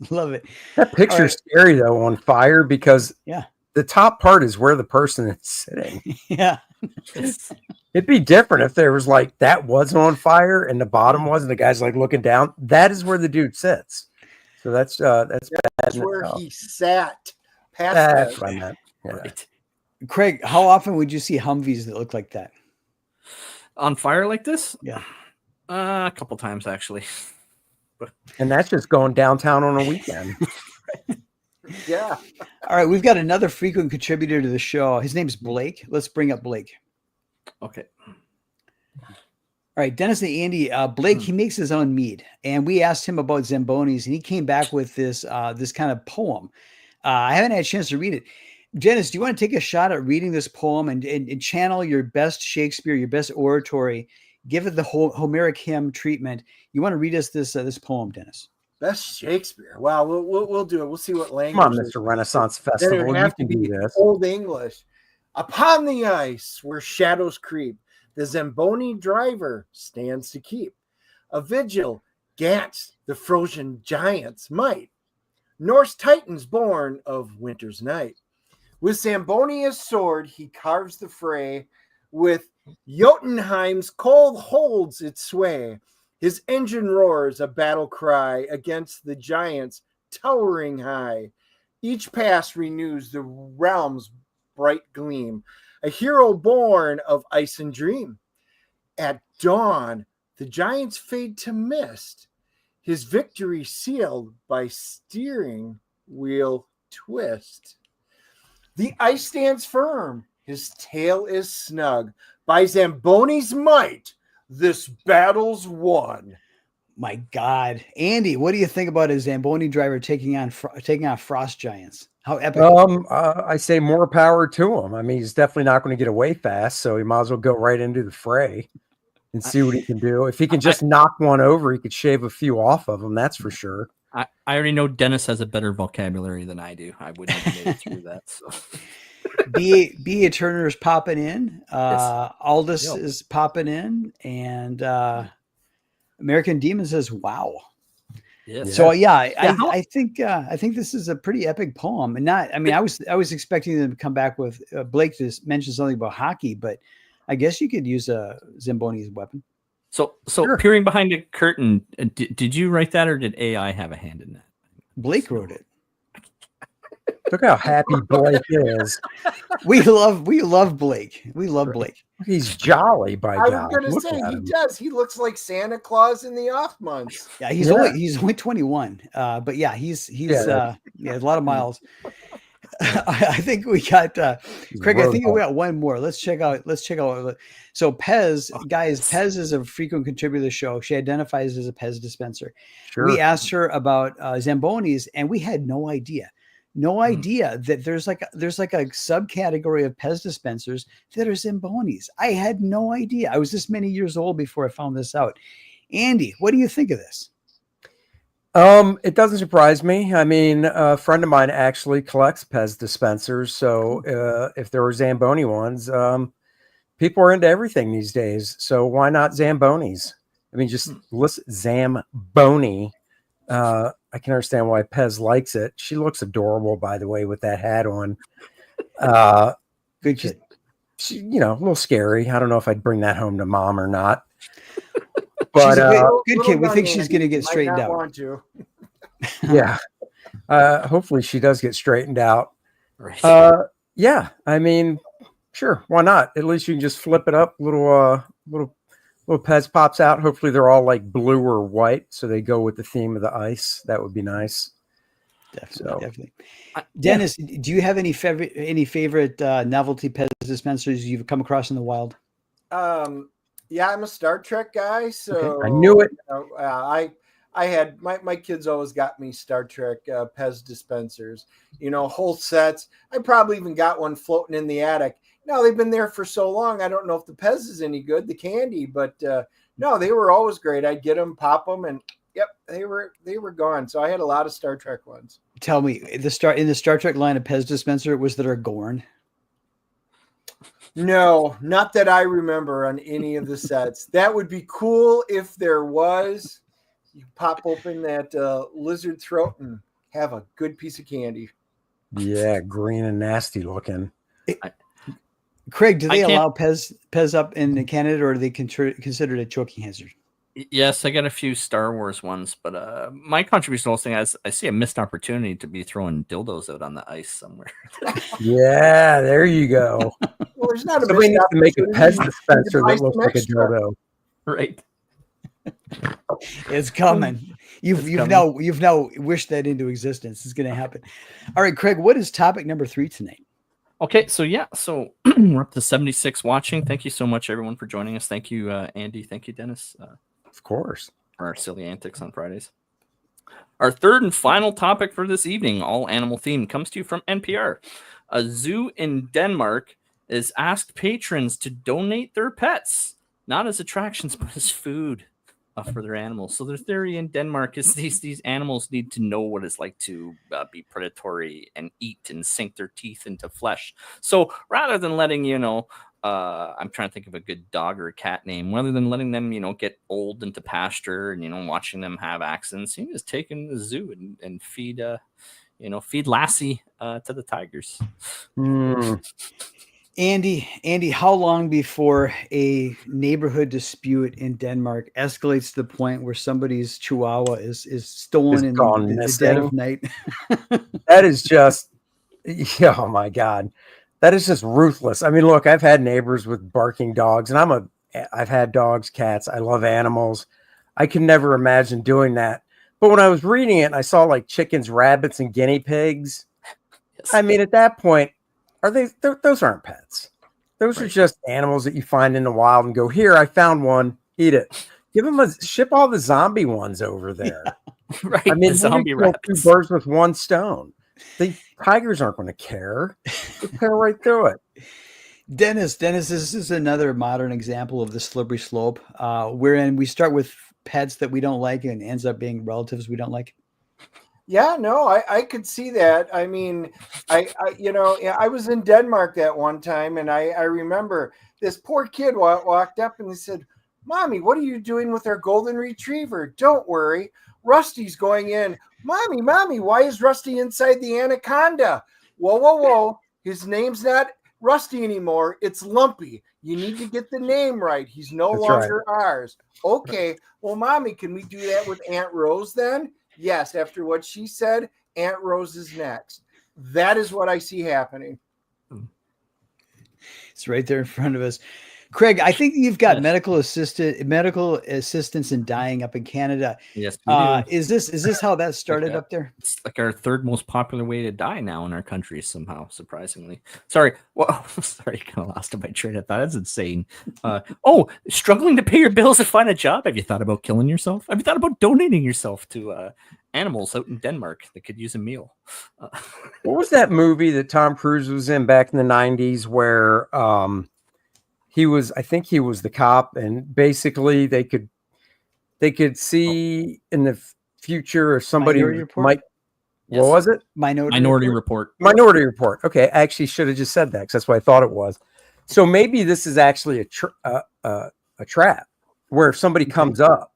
That picture's scary though on fire because the top part is where the person is sitting. Yeah. It'd be different if there was like that was on fire and the bottom was, and the guy's like looking down. That is where the dude sits. So that's That's bad. where he sat. Past That's that. what I meant. Yeah. Right. Craig, how often would you see Humvees that look like that? On fire like this? Yeah. A couple times actually. And that's just going downtown on a weekend. Yeah. All right, we've got another frequent contributor to the show. His name's Blake. Let's bring up Blake. Okay. All right, Dennis and Andy, Blake, he makes his own mead, and we asked him about Zambonis, and he came back with this this kind of poem. I haven't had a chance to read it. Dennis, do you want to take a shot at reading this poem and channel your best Shakespeare, your best oratory, give it the whole Homeric hymn treatment? You want to read us this poem, Dennis? Best Shakespeare. Wow, we'll do it. We'll see what language. Come on, Mr. Renaissance Then Festival. it would You have to can be do this. Old English. Upon the ice where shadows creep, the Zamboni driver stands to keep a vigil 'gainst the frozen giant's might. Norse Titans born of winter's night. With Zambonia's sword he carves the fray. With Jotunheim's cold holds its sway. His engine roars a battle cry against the giants towering high. Each pass renews the realm's bright gleam. A hero born of ice and dream. At dawn, the giants fade to mist. His victory sealed by steering wheel twist. The ice stands firm. His tail is snug. By Zamboni's might, this battle's won. My God, Andy, what do you think about a Zamboni driver taking on frost giants? How epic! I say more power to him. I mean, he's definitely not going to get away fast, so he might as well go right into the fray and see what he can do. If he can just knock one over, he could shave a few off of them. That's for sure. I already know Dennis has a better vocabulary than I do. I wouldn't have made it through that. So. B.A. Turner is popping in. Yes. Aldous Yep. is popping in, and American Demon says, "Wow." Yes. So I think this is a pretty epic poem, and not. I mean, I was expecting them to come back with Blake to mention something about hockey, but I guess you could use a Zamboni's weapon. So peering behind the curtain, did you write that, or did AI have a hand in that? Blake wrote it. Look how happy Blake is. We love Blake. We love Blake. He's jolly by I God. was going to Look say at he him. does. He looks like Santa Claus in the off months. Yeah, he's only 21. But yeah, he's a lot of miles. I think we got Craig. I think we got one more. Let's check out. So Pez, guys, Pez is a frequent contributor to the show. She identifies as a Pez dispenser. Sure. We asked her about Zambonis, and we had no idea that there's like a subcategory of Pez dispensers that are Zambonis. I had no idea. I was this many years old before I found this out. Andy, what do you think of this? It doesn't surprise me. I mean, a friend of mine actually collects Pez dispensers. So if there were Zamboni ones, people are into everything these days. So why not Zambonis? I mean, just listen, Zamboni. I can understand why Pez likes it. She looks adorable, by the way, with that hat on. Good kid. She, a little scary. I don't know if I'd bring that home to mom or not. But she's a good little kid. We young think she's Andy going to get might straightened not out. Want to. Yeah. Hopefully she does get straightened out. Right. Yeah. I mean, sure. Why not? At least you can just flip it up. Little Pez pops out. Hopefully they're all like blue or white, so they go with the theme of the ice. That would be nice. Definitely. Dennis, do you have any favorite novelty Pez dispensers you've come across in the wild? Yeah, I'm a Star Trek guy, so Okay. I knew it. I had my kids always got me Star Trek Pez dispensers, whole sets. I probably even got one floating in the attic. No, they've been there for so long. I don't know if the Pez is any good, the candy, but no, they were always great. I'd get them, pop them, and yep, they were gone. So I had a lot of Star Trek ones. Tell me, in the Star Trek line of Pez dispenser, was there a Gorn? No, not that I remember on any of the sets. That would be cool if there was. You pop open that lizard throat and have a good piece of candy. Yeah, green and nasty looking. Craig, do they allow Pez up in Canada, or are they considered a choking hazard? Yes, I got a few Star Wars ones, but my contribution to the whole thing is I see a missed opportunity to be throwing dildos out on the ice somewhere. Yeah, there you go. Well, there's not a Somebody missed needs to make a opportunity. Pez You need to dispenser buy that looks some like a extra. dildo. Right. It's coming. You've now wished that into existence. It's going to happen. All right, Craig, what is topic number 3 tonight? Okay, so we're up to 76 watching. Thank you so much, everyone, for joining us. Thank you, Andy. Thank you, Dennis. Of course. For our silly antics on Fridays. Our third and final topic for this evening, all animal themed, comes to you from NPR. A zoo in Denmark has asked patrons to donate their pets, not as attractions, but as food for their animals. So their theory in Denmark is these animals need to know what it's like to be predatory and eat and sink their teeth into flesh. So rather than letting, I'm trying to think of a good dog or a cat name, rather than letting them, get old into pasture and, watching them have accidents, he was taken to the zoo and feed Lassie to the tigers. Andy, how long before a neighborhood dispute in Denmark escalates to the point where somebody's chihuahua is stolen in the dead of night? That is just, oh my God. That is just ruthless. I mean, look, I've had neighbors with barking dogs, and I've had dogs, cats. I love animals. I can never imagine doing that. But when I was reading it, I saw like chickens, rabbits, and guinea pigs. Yes. I mean, at that point, those aren't pets. Those are just animals that you find in the wild and go, here, I found one, eat it. Ship all the zombie ones over there. Yeah. Right. I mean, the zombie rabbits. 2 birds with one stone. The tigers aren't going to care. They tear right through it. Dennis, this is another modern example of the slippery slope, wherein we start with pets that we don't like and ends up being relatives we don't like. Yeah, no, I could see that. I mean, I was in Denmark that one time, and I remember this poor kid walked up and he said, "Mommy, what are you doing with our golden retriever? Don't worry, Rusty's going in." Mommy, why is Rusty inside the anaconda? Whoa. His name's not Rusty anymore. It's Lumpy. You need to get the name right. He's no longer ours. Okay. Well, Mommy, can we do that with Aunt Rose then? Yes. After what she said, Aunt Rose is next. That is what I see happening. It's right there in front of us. Craig, I think you've got medical assistance in dying up in Canada. Yes, we do. Is this how that started up there? It's like our third most popular way to die now in our country, somehow, surprisingly. Sorry, kind of lost in my train of thought. That's insane. Struggling to pay your bills and find a job. Have you thought about killing yourself? Have you thought about donating yourself to animals out in Denmark that could use a meal? What was that movie that Tom Cruise was in back in the 90s where I think he was the cop, and basically they could see in the future if somebody might. Yes. What was it? Minority Report. Minority Report. Okay, I actually should have just said that because that's what I thought it was. So maybe this is actually a trap where if somebody comes up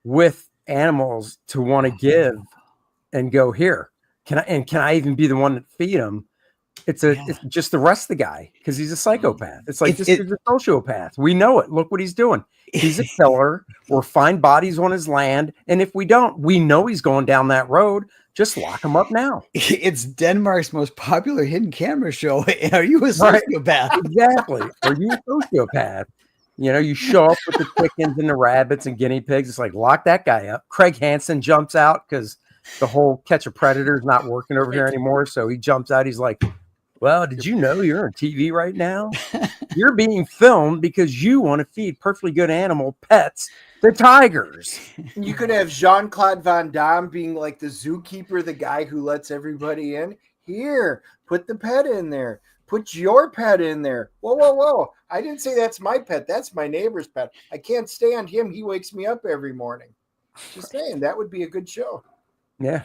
with animals to want to give and go, here, can I even be the one that feed them? It's just the rest of the guy because he's a psychopath. It's like he's a sociopath. We know it. Look what he's doing. He's a killer. We'll find bodies on his land, and if we don't, we know he's going down that road. Just lock him up now. It's Denmark's most popular hidden camera show. Are you a sociopath? Right. Exactly. Are you a sociopath? You show up with the chickens and the rabbits and guinea pigs. It's like, lock that guy up. Craig Hansen jumps out because the whole catch a predator is not working over here anymore. So he jumps out. He's like, well, did you know you're on TV right now? You're being filmed because you want to feed perfectly good animal pets to tigers. You could have Jean-Claude Van Damme being like the zookeeper, the guy who lets everybody in. Here, put the pet in there. Put your pet in there. Whoa. I didn't say that's my pet. That's my neighbor's pet. I can't stand him. He wakes me up every morning. Just saying, that would be a good show. Yeah.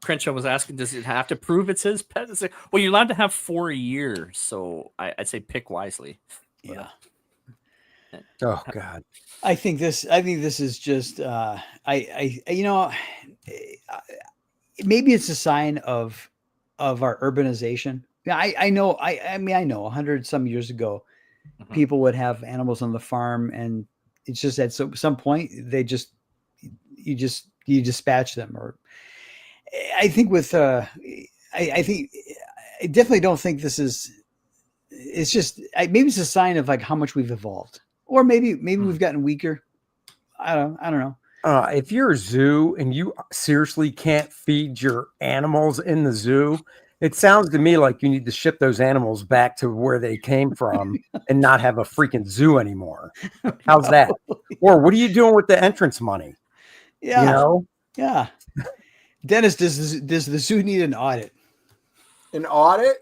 Crenshaw was asking, does it have to prove it's his pet? It's like, well, you're allowed to have 4 years, so I'd say pick wisely. Yeah. Oh God. I think this is just maybe it's a sign of our urbanization. Yeah, I know 100 some years ago, people would have animals on the farm and It's just at some point you dispatch them. Or I think I definitely don't think this is. It's just maybe it's a sign of like how much we've evolved, or maybe we've gotten weaker. I don't know. If you're a zoo and you seriously can't feed your animals in the zoo, it sounds to me like you need to ship those animals back to where they came from and not have a freaking zoo anymore. How's that? Or what are you doing with the entrance money? Yeah. You know? Yeah. Dennis, does the zoo need an audit? An audit?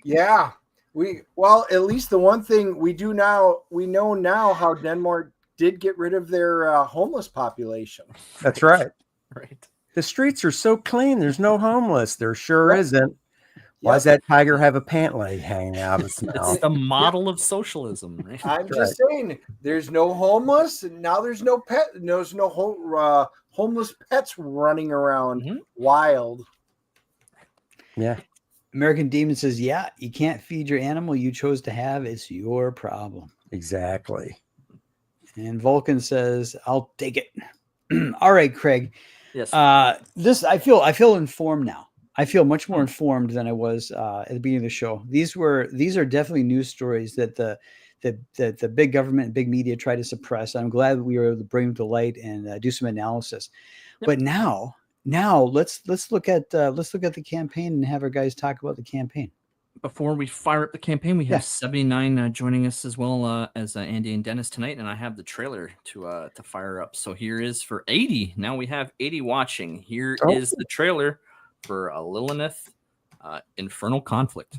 Yeah. At least the one thing we know now how Denmark did get rid of their homeless population. That's right. Right. The streets are so clean. There's no homeless. There sure isn't. Why does Yep. that tiger have a pant leg hanging out of its mouth? It's the model of socialism. Right? I'm just saying, there's no homeless, and now there's no pet. There's no homeless pets running around wild. Yeah. American Demon says, yeah, you can't feed your animal you chose to have. It's your problem. Exactly. And Vulcan says, I'll take it. All right, Craig. Yes. This I feel informed now. I feel much more informed than I was at the beginning of the show. These are definitely news stories that the big government and big media try to suppress. I'm glad that we were able to bring them to light and do some analysis. Yep. But now let's look at the campaign and have our guys talk about the campaign. Before we fire up the campaign, we have 79 joining us as well as Andy and Dennis tonight, and I have the trailer to fire up. So here is for 80. Now we have 80 watching. Here is the trailer for Lilineth, Infernal Conflict.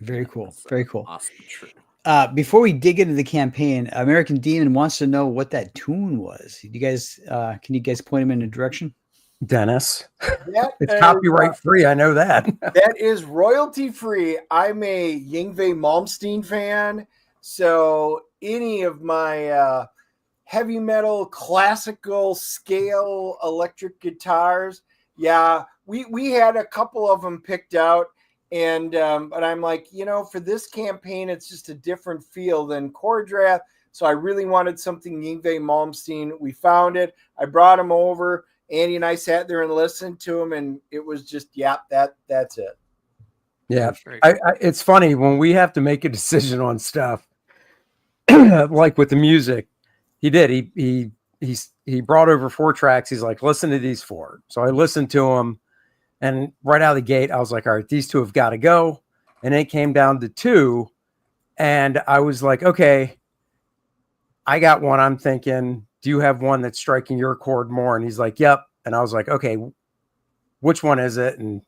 Very cool. Very cool. Awesome. Before we dig into the campaign, American Demon wants to know what that tune was. You guys, can you guys point him in a direction? Dennis, it's copyright free. I know that. That is royalty free. I'm a Yngwie Malmsteen fan, so any of my heavy metal, classical scale electric guitars, we had a couple of them picked out. And but I'm like, for this campaign, it's just a different feel than Chordrath. So I really wanted something Yngwie Malmsteen. We found it. I brought him over. Andy and I sat there and listened to him, and it was just, that's it. Yeah, it's funny when we have to make a decision on stuff, like with the music. He did. He brought over 4 tracks. He's like, listen to these 4. So I listened to them. And right out of the gate, I was like, all right, these 2 have got to go. And it came down to 2. And I was like, okay, I got one. I'm thinking, do you have one that's striking your chord more? And he's like, yep. And I was like, okay, which one is it? And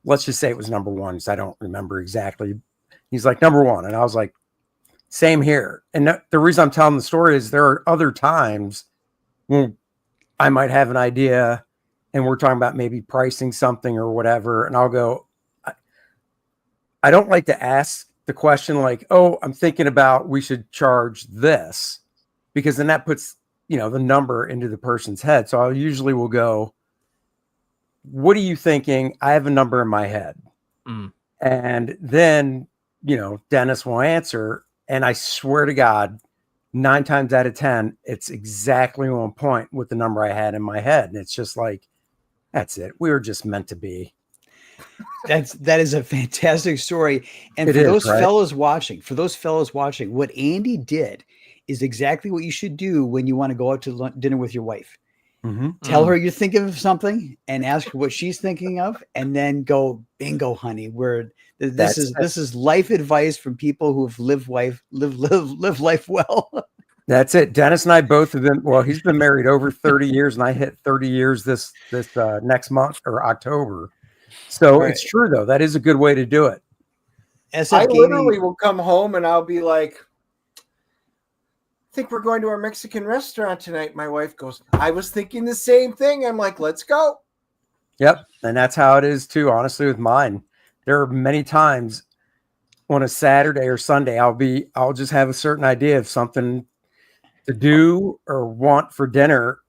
let's just say it was number 1, because I don't remember exactly. He's like, number 1. And I was like, same here. And the reason I'm telling the story is there are other times when I might have an idea and we're talking about maybe pricing something or whatever. And I'll go, I don't like to ask the question like, oh, I'm thinking about we should charge this, because then that puts, the number into the person's head. So I usually will go, what are you thinking? I have a number in my head. And then, Dennis will answer. And I swear to God, 9 times out of 10, it's exactly on point with the number I had in my head. And it's just like, that's it. We were just meant to be. That is a fantastic story. And It for is, those right? fellows watching, what Andy did is exactly what you should do when you want to go out to dinner with your wife. Tell her you're thinking of something and ask her what she's thinking of, and then go bingo, honey. This is life advice from people who have lived life well. That's it. Dennis and I both have been, well, he's been married over 30 years, and I hit 30 years this next month or October. So Right. It's true, though. That is a good way to do it. I literally will come home and I'll be like, I think we're going to our Mexican restaurant tonight. My wife goes, I was thinking the same thing. I'm like, let's go. Yep. And that's how it is, too, honestly, with mine. There are many times on a Saturday or Sunday, I'll just have a certain idea of something to do or want for dinner.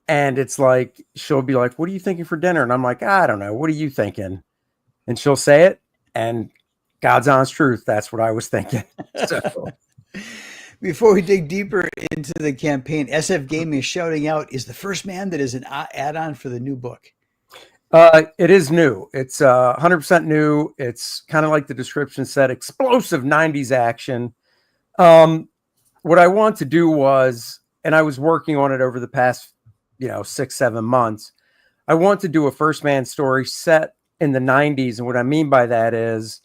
And it's like, she'll be like, what are you thinking for dinner? And I'm like, I don't know. What are you thinking? And she'll say it. And God's honest truth, that's what I was thinking. So. Before we dig deeper into the campaign, SF Gaming is shouting out, is the first man that is an add-on for the new book. It is new. It's 100% new. It's kind of like the description said, explosive 90s action. What I want to do was, and I was working on it over the past, 6-7 months. I want to do a first man story set in the 90s. And what I mean by that is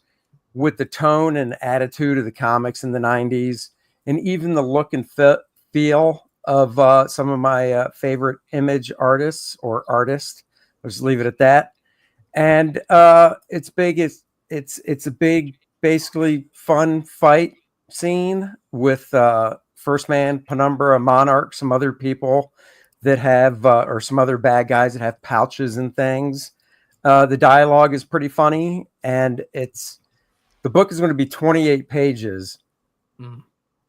with the tone and attitude of the comics in the 90s, and even the look and feel of some of my favorite image artists or artists. I'll just leave it at that. And it's big. It's a big, basically fun fight scene with First Man, Penumbra, Monarch, some other people that have, or some other bad guys that have pouches and things. The dialogue is pretty funny, and the book is going to be 28 pages.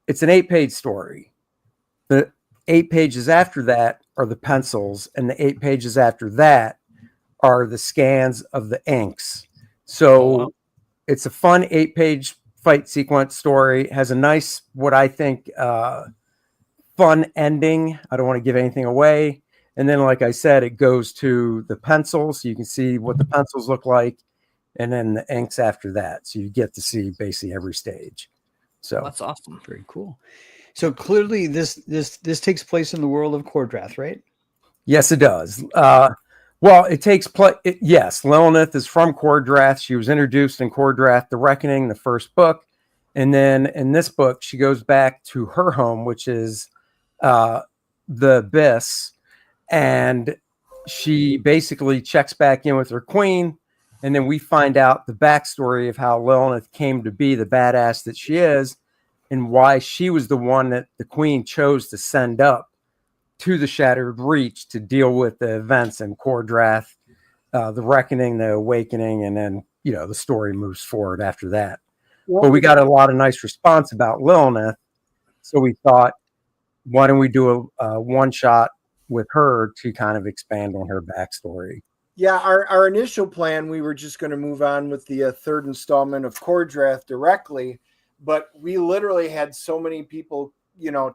It's an 8-page story. The 8 pages after that are the pencils, and the 8 pages after that are the scans of the inks. So it's a fun 8-page fight sequence story. It has a nice, what I think, fun ending. I don't want to give anything away. And then, like I said, it goes to the pencils, so you can see what the pencils look like, and then the inks after that. So you get to see basically every stage. So that's awesome. Very cool. So clearly this takes place in the world of Kordrath, right? Yes, it does. Well, it takes place. Yes, Lilineth is from Kordrath. She was introduced in Kordrath, The Reckoning, the first book. And then in this book, she goes back to her home, which is the Abyss. And she basically checks back in with her queen. And then we find out the backstory of how Lilineth came to be the badass that she is, and why she was the one that the queen chose to send up to the Shattered Reach to deal with the events in Kordrath, the Reckoning, the Awakening, and then, the story moves forward after that. But we got a lot of nice response about Lilineth, so we thought, why don't we do a one-shot with her to kind of expand on her backstory? Yeah, our initial plan, we were just going to move on with the third installment of Kordrath directly, but we literally had so many people,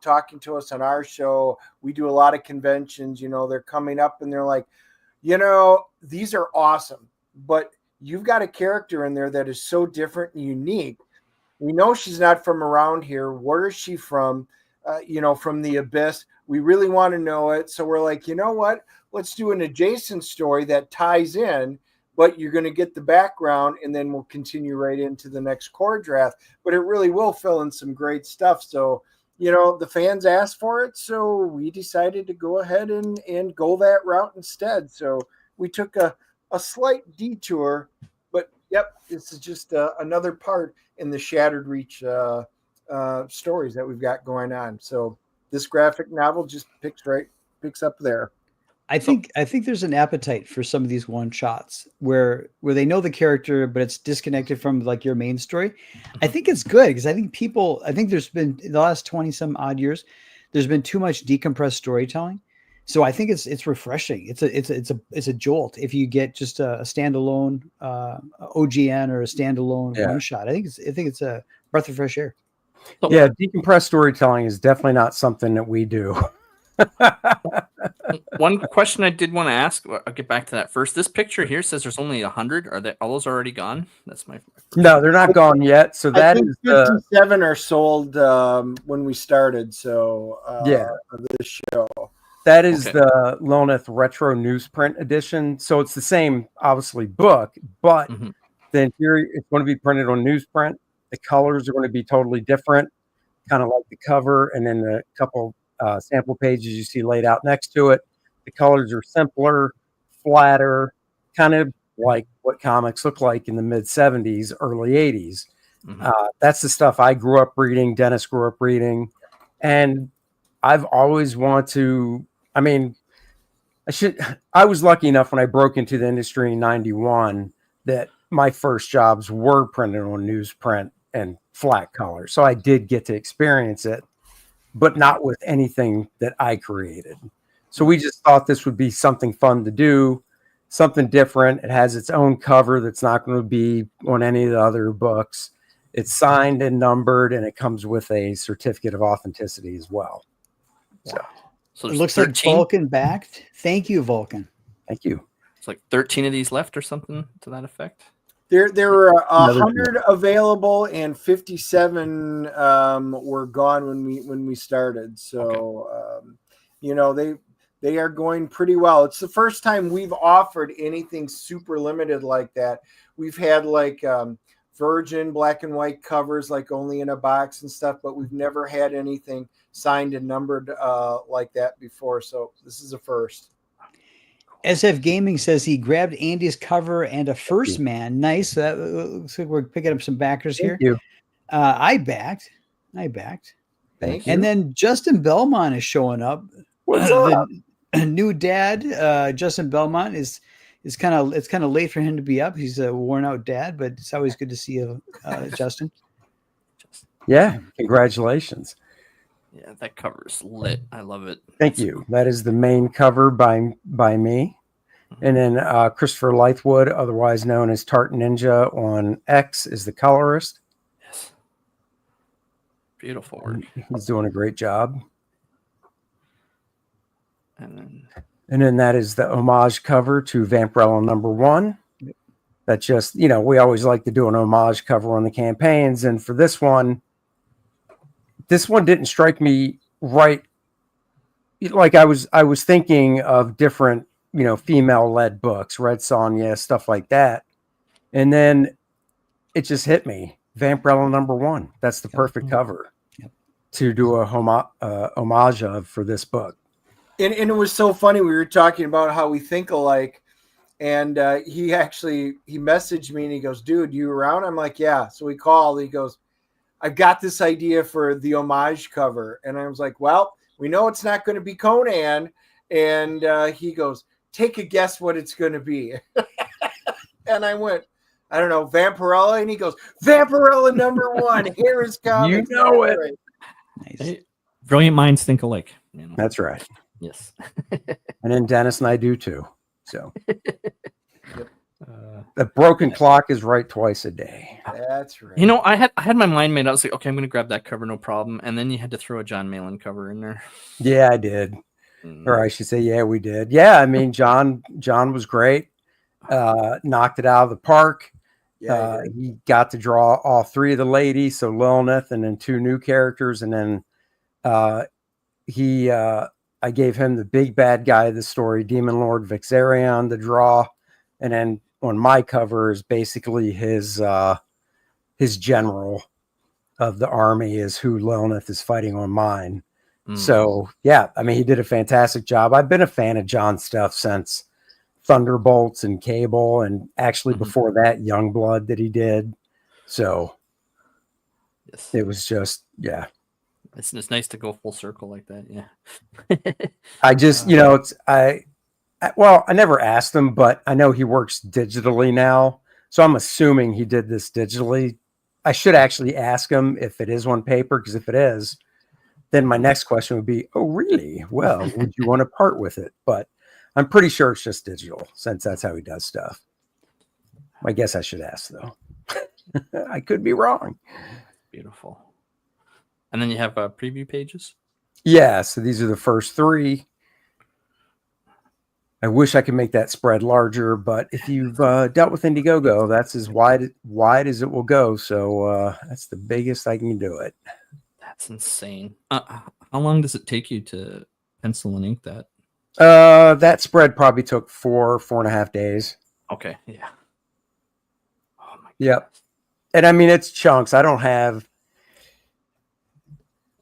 talking to us on our show. We do a lot of conventions, they're coming up and they're like, these are awesome, but you've got a character in there that is so different and unique. We know she's not from around here. Where is she from? From the Abyss. We really want to know it. So we're like, you know what? Let's do an adjacent story that ties in, but you're going to get the background, and then we'll continue right into the next Kordrath. But it really will fill in some great stuff. So, the fans asked for it, so we decided to go ahead and go that route instead. So we took a slight detour, but yep, this is just another part in the Shattered Reach stories that we've got going on. So this graphic novel just picks up there. I think there's an appetite for some of these one shots where they know the character, but it's disconnected from like your main story. I think it's good because I think there's been in the last 20 some odd years, there's been too much decompressed storytelling. So I think it's refreshing. It's a jolt if you get just a standalone OGN or a standalone one shot. I think it's a breath of fresh air. Yeah, decompressed storytelling is definitely not something that we do. One question I did want to ask, I'll get back to that first. This picture here says there's only 100. Are they all those already gone? That's my first. No, they're not gone yet. So I that think is 57 are sold when we started. So yeah, of this show. That is the Lilineth Retro Newsprint edition. So it's the same, obviously, book, but the interior, it's going to be printed on newsprint. The colors are going to be totally different, kind of like the cover, and then the couple sample pages you see laid out next to it. The colors are simpler, flatter, kind of like what comics look like in the mid 70s, early 80s. That's the stuff I grew up reading, Dennis grew up reading, and I've always wanted to. I mean, I was lucky enough when I broke into the industry in 91 that my first jobs were printed on newsprint and flat color. So I did get to experience it, but not with anything that I created. So we just thought this would be something fun to do, something different. It has its own cover that's not going to be on any of the other books. It's signed and numbered, and it comes with a certificate of authenticity as well. So it looks like Vulcan backed. Thank you, Vulcan. Thank you. It's like 13 of these left or something to that effect. There were 100 available, and 57 were gone when we started. So you know, they are going pretty well. It's the first time we've offered anything super limited like that. We've had like virgin black and white covers, like only in a box and stuff, but we've never had anything signed and numbered like that before. So this is a first. SF Gaming says he grabbed Andy's cover and a First Man. Nice. That looks like we're picking up some backers here. Thank you. I backed. Thank you. And then Justin Belmont is showing up. What's up? The new dad, Justin Belmont, is kind of late for him to be up. He's a worn out dad, but it's always good to see you, Justin. Yeah, congratulations. Yeah, that cover is lit. I love it. Thank you. That is the main cover by me. And then Christopher Lythwood, otherwise known as Tart Ninja on X, is the colorist. Yes. Beautiful work. He's doing a great job. And then that is the homage cover to Vampirella #1. That just, you know, we always like to do an homage cover on the campaigns. And for this one didn't strike me right. Like I was thinking of different, you know, female-led books, Red Sonja, stuff like that. And then it just hit me. Vampirella #1. That's the perfect cover to do a homage of for this book. And it was so funny. We were talking about how we think alike. And he messaged me and he goes, dude, you around? I'm like, yeah. So we called. He goes, I've got this idea for the homage cover. And I was like, well, we know it's not going to be Conan. And he goes, take a guess what it's going to be. And I went, I don't know, Vampirella. And he goes, Vampirella #1. Here is coming. You know it. Right. Nice. hey, brilliant minds think alike. You know? That's right. Yes. And then Dennis and I do too. So the broken clock is right twice a day. That's right. You know, I had my mind made. I was like, okay, I'm going to grab that cover, no problem. And then you had to throw a John Malin cover in there. Yeah, I did. Or I should say, yeah, we did. Yeah, I mean, John was great. Knocked it out of the park. Yeah, he got to draw all three of the ladies, so Lilineth, and then two new characters, and then I gave him the big bad guy of the story, Demon Lord Vixarion, to draw, and then on my cover is basically his general of the army is who Lilineth is fighting on mine. So yeah, I mean, he did a fantastic job. I've been a fan of John's stuff since Thunderbolts and Cable, and actually before that, Youngblood that he did. So yes, it was just, yeah. It's nice to go full circle like that. Yeah. I just, you know, I never asked him, but I know he works digitally now. So I'm assuming he did this digitally. I should actually ask him if it is on paper, because if it is, then my next question would be, oh, really? Well, would you want to part with it? But I'm pretty sure it's just digital, since that's how he does stuff. I guess I should ask, though. I could be wrong. Beautiful. And then you have preview pages. Yeah, so these are the first 3. I wish I could make that spread larger, but if you've dealt with IndieGoGo, that's as wide as it will go. So that's the biggest I can do it. That's insane. How long does it take you to pencil and ink that? That spread probably took 4.5 days. Okay, yeah. Oh my god. Yep. And I mean, it's chunks. I don't have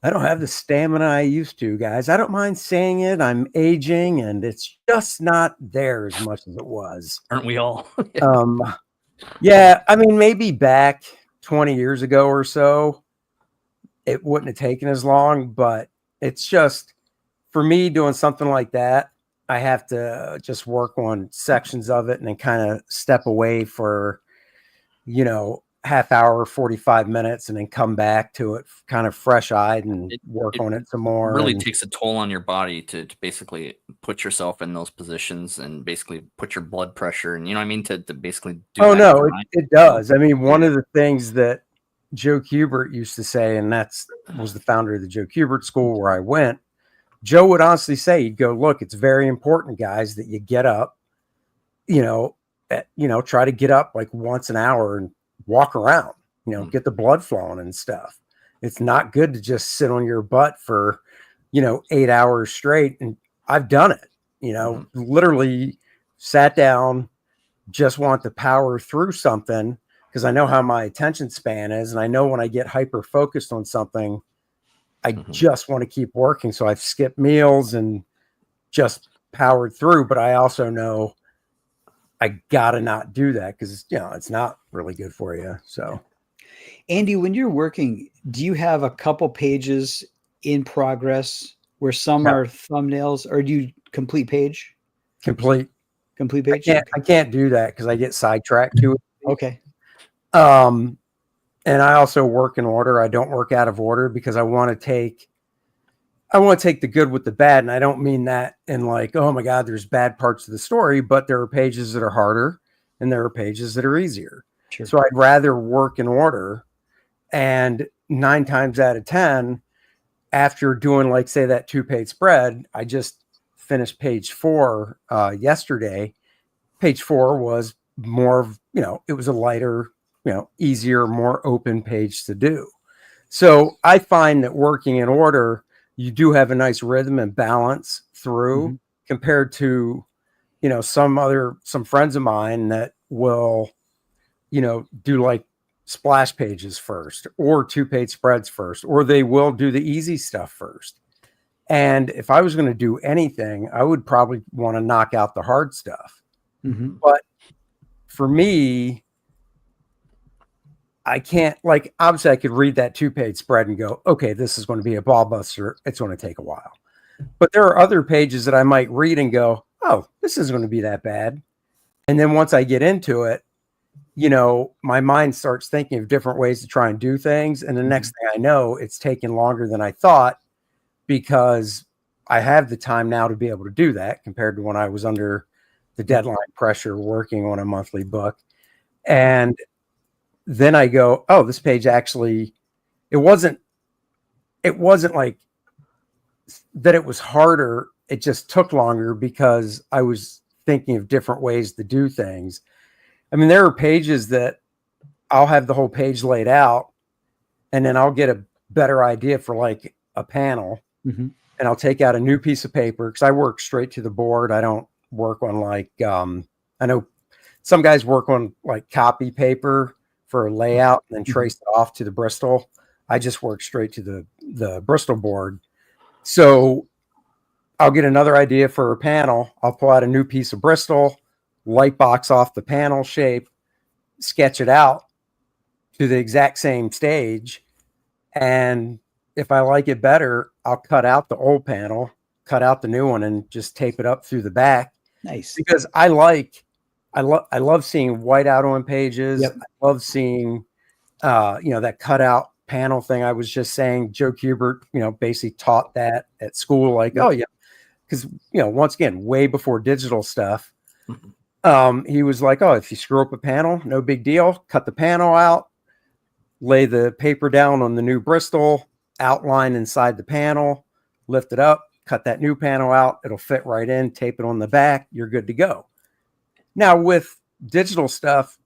the stamina I used to, guys. I don't mind saying it. I'm aging, and it's just not there as much as it was. Aren't we all? Yeah. I mean, maybe back 20 years ago or so, it wouldn't have taken as long, but it's just, for me, doing something like that, I have to just work on sections of it and then kind of step away for, half hour, 45 minutes, and then come back to it kind of fresh eyed and work on it some more. Really takes a toll on your body to basically put yourself in those positions and basically put your blood pressure and, you know what I mean? To basically do Oh, that. no, it does. I mean, one of the things that Joe Kubert used to say, and was the founder of the Joe Kubert School where I went, Joe would honestly say, he'd go, look, it's very important, guys, that you get up, try to get up like once an hour and walk around, get the blood flowing and stuff. It's not good to just sit on your butt for, 8 hours straight. And I've done it, literally sat down, just want to power through something because I know how my attention span is. And I know when I get hyper focused on something, I just want to keep working. So I've skipped meals and just powered through. But I also know I gotta not do that because it's not really good for you. So, Andy, when you're working, do you have a couple pages in progress where some are thumbnails, or do you complete page? Complete page. I can't do that because I get sidetracked to it. Okay. And I also work in order. I don't work out of order because I want to take the good with the bad. And I don't mean that in like, oh my God, there's bad parts of the story, but there are pages that are harder and there are pages that are easier. Sure. So I'd rather work in order. And 9 times out of 10, after doing like, say, that 2-page spread, I just finished page 4 yesterday. Page 4 was more of, it was a lighter, easier, more open page to do. So I find that working in order, you do have a nice rhythm and balance through compared to, some friends of mine that will, do like splash pages first or 2-page spreads first, or they will do the easy stuff first. And if I was going to do anything, I would probably want to knock out the hard stuff. But for me, I can't, like, obviously I could read that 2-page spread and go, okay, this is going to be a ball buster. It's going to take a while. But there are other pages that I might read and go, oh, this isn't going to be that bad. And then once I get into it, my mind starts thinking of different ways to try and do things. And the next thing I know, it's taken longer than I thought because I have the time now to be able to do that compared to when I was under the deadline pressure working on a monthly book. And then I go, oh, this page actually, it wasn't like that it was harder. It just took longer because I was thinking of different ways to do things. I mean, there are pages that I'll have the whole page laid out and then I'll get a better idea for like a panel and I'll take out a new piece of paper because I work straight to the board. I don't work on like, I know some guys work on like copy paper for a layout and then trace it off to the Bristol. I just work straight to the Bristol board. So I'll get another idea for a panel. I'll pull out a new piece of Bristol, light box off the panel shape, sketch it out to the exact same stage. And if I like it better, I'll cut out the old panel, cut out the new one and just tape it up through the back. Nice. Because I love seeing whiteout on pages. Yep. I love seeing, that cutout panel thing. I was just saying, Joe Kubert, basically taught that at school. Like, oh yeah, because once again, way before digital stuff, he was like, oh, if you screw up a panel, no big deal. Cut the panel out, lay the paper down on the new Bristol, outline inside the panel, lift it up, cut that new panel out. It'll fit right in, tape it on the back. You're good to go. Now with digital stuff,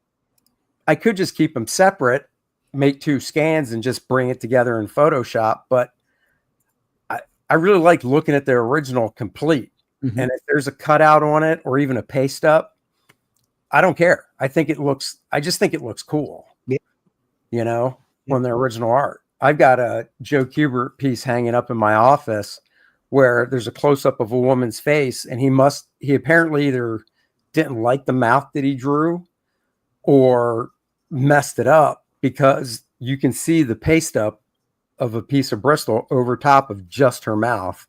I could just keep them separate, make 2 scans and just bring it together in Photoshop. But I really like looking at the original complete. And if there's a cutout on it or even a paste up, I don't care. I just think it looks cool, you know, on the original art. I've got a Joe Kubert piece hanging up in my office where there's a close up of a woman's face, and he apparently either didn't like the mouth that he drew or messed it up, because you can see the paste up of a piece of Bristol over top of just her mouth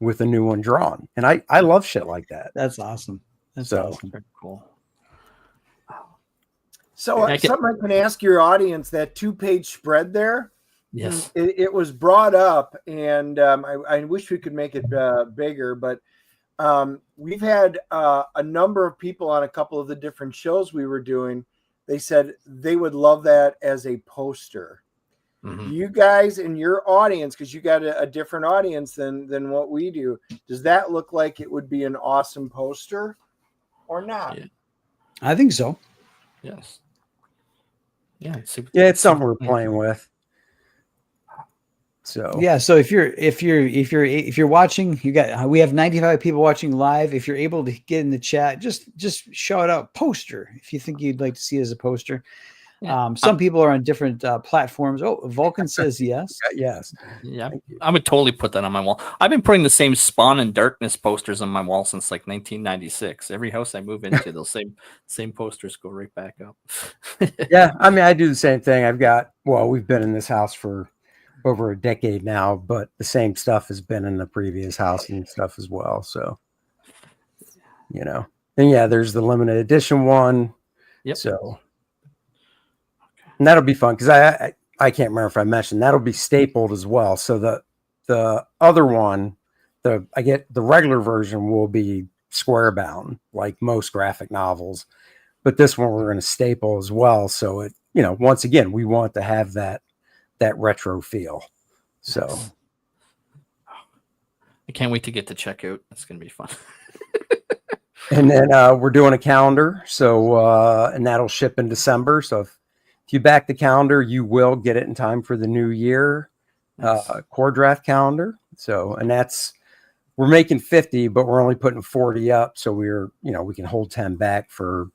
with a new one drawn. And I love shit like that. That's awesome. That's awesome. Very cool. So something I can ask your audience, that 2-page spread there. Yes. It was brought up, and I wish we could make it bigger, but we've had a number of people on a couple of the different shows we were doing. They said they would love that as a poster. You guys in your audience, because you got a different audience than what we do, does that look like it would be an awesome poster or not? Yeah. I think so. Yes. Yeah. It's something we're playing with. So yeah, so if you're watching, we have 95 people watching live. If you're able to get in the chat, just shout out poster if you think you'd like to see it as a poster. Yeah. Some people are on different platforms. Oh, Vulcan says yes. Yes. Yeah, I would totally put that on my wall. I've been putting the same Spawn and Darkness posters on my wall since like 1996. Every house I move into, those same posters go right back up. Yeah, I mean, I do the same thing. We've been in this house for over a decade now, but the same stuff has been in the previous house and stuff as well. So, you know, and yeah, there's the limited edition one. Yep. So, and that'll be fun because I can't remember if I mentioned that'll be stapled as well. So the other one, the regular version will be square bound like most graphic novels, but this one we're going to staple as well. So it, you know, once again, we want to have that retro feel. So I can't wait to get to checkout. It's going to be fun. And then we're doing a calendar. So, and that'll ship in December. So if you back the calendar, you will get it in time for the new year. Core draft calendar. So, and we're making 50, but we're only putting 40 up. So we can hold 10 back for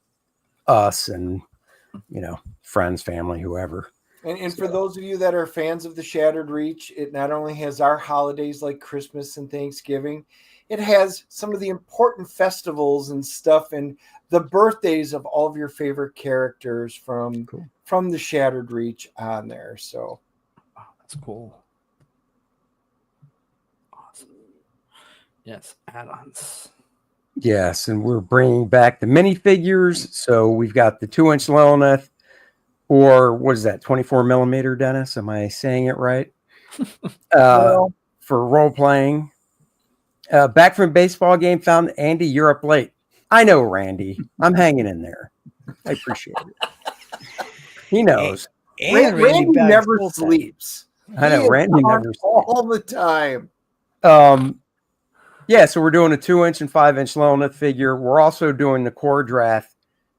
us and, you know, friends, family, whoever. And for those of you that are fans of the Shattered Reach, it not only has our holidays like Christmas and Thanksgiving, it has some of the important festivals and stuff and the birthdays of all of your favorite characters from the Shattered Reach on there. So that's cool. Awesome. Yes, add-ons. Yes, and we're bringing back the minifigures. So we've got the 2-inch Lilineth, or what is that, 24 millimeter, Dennis? Am I saying it right? For role playing. Back from a baseball game, found Andy, you're up late. I know, Randy. I'm hanging in there. I appreciate it. He knows. Randy never sleeps. I know, Randy never sleeps. All the time. Yeah, so we're doing a 2-inch and 5-inch Lilineth figure. We're also doing the core draft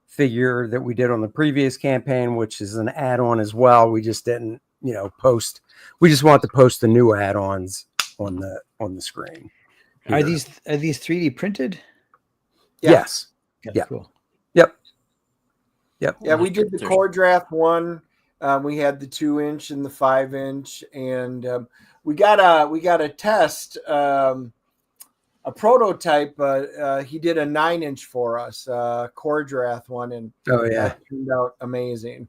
figure that we did on the previous campaign, which is an add-on as well. We just didn't, post. We just want to post the new add-ons on the screen. Are these 3D printed? Yeah. Yes. Okay, cool. Yep. Yeah, we did the core draft one. We had the 2-inch and the 5-inch, and we got a test. A prototype, he did a 9-inch for us, core draft one, and that turned out amazing.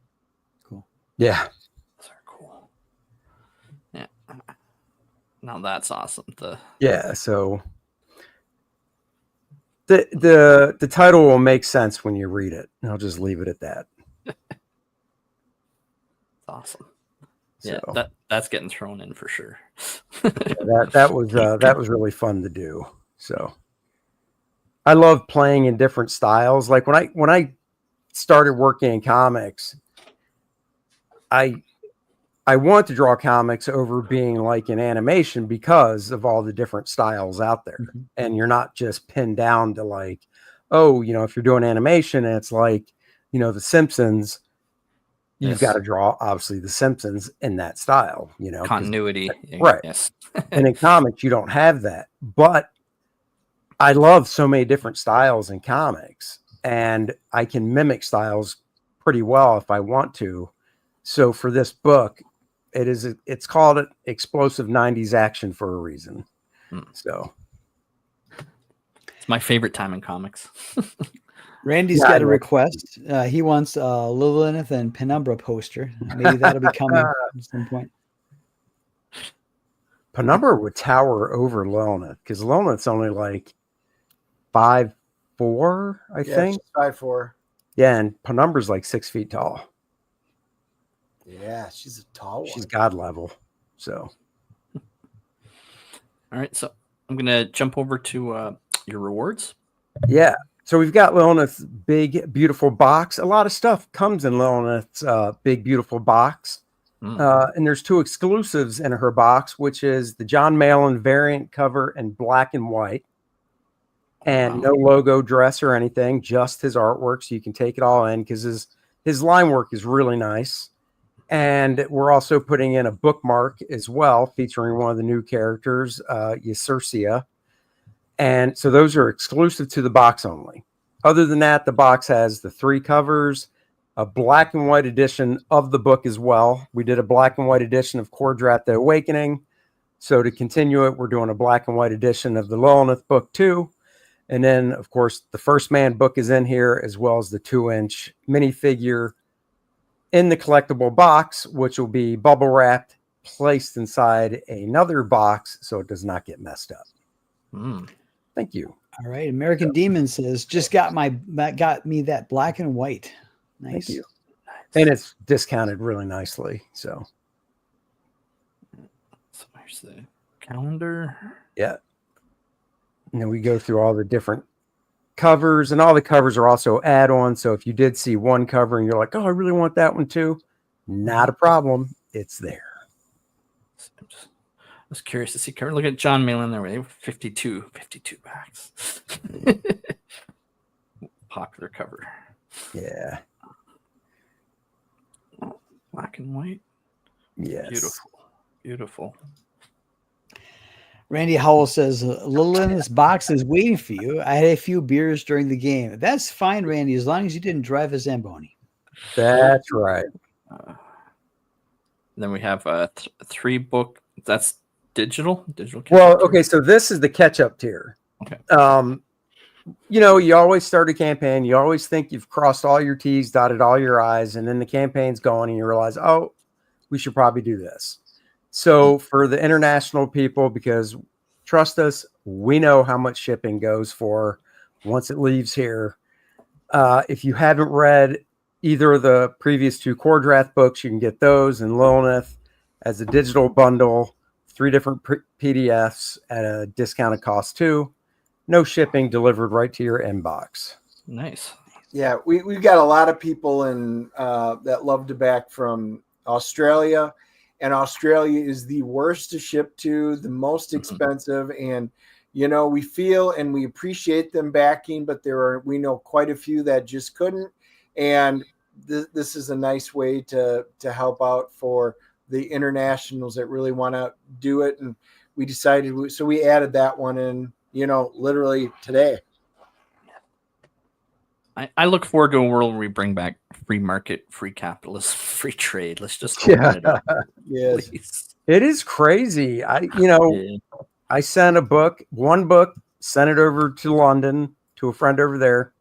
Cool. Yeah. Those are cool. Yeah. Now that's awesome. So the title will make sense when you read it. I'll just leave it at that. It's awesome. Yeah, that's getting thrown in for sure. that was really fun to do. So I love playing in different styles. Like when I started working in comics, I I want to draw comics over being like an animation because of all the different styles out there. Mm-hmm. And you're not just pinned down to like, oh, if you're doing animation and it's like, The Simpsons, you've got to draw obviously The Simpsons in that style, continuity. Right. Yes. And in comics, you don't have that. But I love so many different styles in comics, and I can mimic styles pretty well if I want to. So for this book, it's called Explosive 90s Action for a reason. So it's my favorite time in comics. Randy's got a request. He wants a Lilineth and Penumbra poster. Maybe that'll be coming at some point. Penumbra would tower over Lilineth because Lilineth's only like 5'4", I think. 5'4". Yeah, and Penumbra's like 6 feet tall. Yeah, she's a tall one. She's god level. So, all right. So I'm gonna jump over to your rewards. Yeah. So we've got Lilineth's big, beautiful box. A lot of stuff comes in Lilineth's big, beautiful box. And there's 2 exclusives in her box, which is the John Malin variant cover in black and white. And no logo dress or anything, just his artwork. So you can take it all in because his line work is really nice. And we're also putting in a bookmark as well, featuring one of the new characters, Ysurcia. And so those are exclusive to the box only. Other than that, the box has the 3 covers, a black and white edition of the book as well. We did a black and white edition of Kordrat the Awakening. So to continue it, we're doing a black and white edition of the Lilineth book too. And then, of course, the First Man book is in here, as well as the 2-inch minifigure in the collectible box, which will be bubble wrapped, placed inside another box so it does not get messed up. Thank you. All right. American Demon says, just got me that black and white. Nice. Thank you. And it's discounted really nicely. So here's the calendar. Yeah. And then we go through all the different covers, and all the covers are also add-ons. So if you did see one cover and you're like, oh, I really want that one too, not a problem. It's there. I was curious to see. Look at John Malin there. They have 52 backs. Popular cover. Yeah. Black and white. Yes. Beautiful. Randy Howell says, Lilineth's box is waiting for you. I had a few beers during the game. That's fine, Randy, as long as you didn't drive a Zamboni. That's right. Then we have a 3-book. That's digital. Well, okay, so this is the catch-up tier. Okay. You always start a campaign. You always think you've crossed all your T's, dotted all your I's, and then the campaign's going, and you realize, oh, we should probably do this. So for the international people, because trust us, we know how much shipping goes for once it leaves here. If you haven't read either of the previous 2 Kordrat books, you can get those in Lilineth as a digital bundle, 3 different PDFs at a discounted cost too. No shipping, delivered right to your inbox. Nice. Yeah, we've got a lot of people in that love to back from Australia. And Australia is the worst to ship to, the most expensive. And, we feel and we appreciate them backing, but we know quite a few that just couldn't. And this is a nice way to help out for the internationals that really want to do it. And we decided, so we added that one in, literally today. I look forward to a world where we bring back free market, free capitalist, free trade. Let's just open it up. Yes. Please. It is crazy. I sent one book, sent it over to London to a friend over there.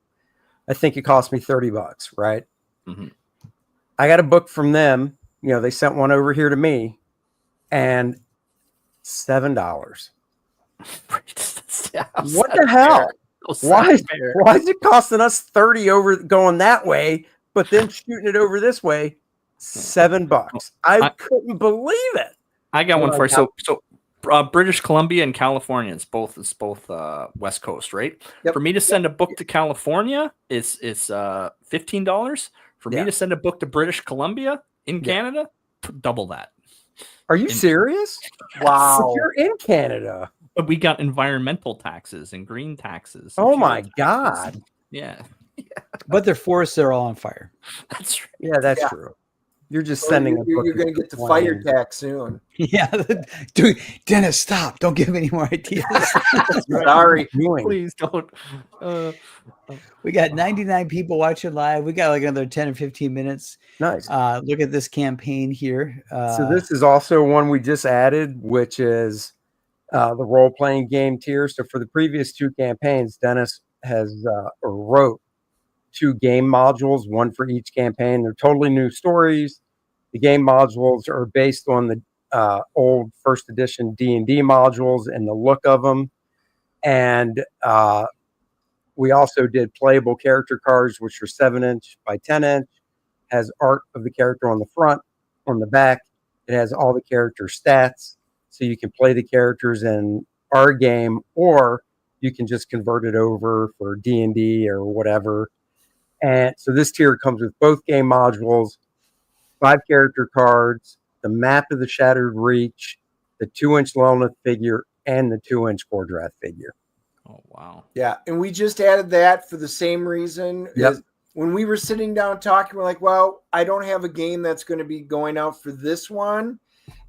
I think it cost me $30, right? Mm-hmm. I got a book from them. They sent one over here to me, and $7. What the hell? Why is it costing us 30 over going that way, but then shooting it over this way, $7? I couldn't believe it. I got one for you. So British Columbia and California, it's both West Coast, right? Yep. For me to send a book to California, it's $15. For me to send a book to British Columbia in Canada, double that. Are you serious? Wow. You're in Canada. But we got environmental taxes and green taxes. and Oh fuel my taxes. God. Yeah. But their forests are all on fire. That's right. Yeah, that's Yeah. true. You're just Oh, sending a book. you're going to get the fire tax soon. Yeah, dude, Dennis, stop! Don't give him any more ideas. Sorry. Please don't. We got 99 people watching live. We got like another 10 or 15 minutes. Nice. Look at this campaign here. So this is also one we just added, which is the role-playing game tier. So for the previous 2 campaigns, Dennis has wrote 2 game modules, one for each campaign. They're totally new stories. The game modules are based on the old first edition D&D modules and the look of them. And we also did playable character cards, which are 7-inch by 10-inch. Has art of the character on the front, on the back. It has all the character stats, so you can play the characters in our game, or you can just convert it over for D&D or whatever. And so this tier comes with both game modules, 5 character cards, the map of the Shattered Reach, the 2-inch Lilineth figure, and the 2-inch Kordrath figure. Oh, wow. Yeah, and we just added that for the same reason. Yep. When we were sitting down talking, we're like, well, I don't have a game that's going to be going out for this one.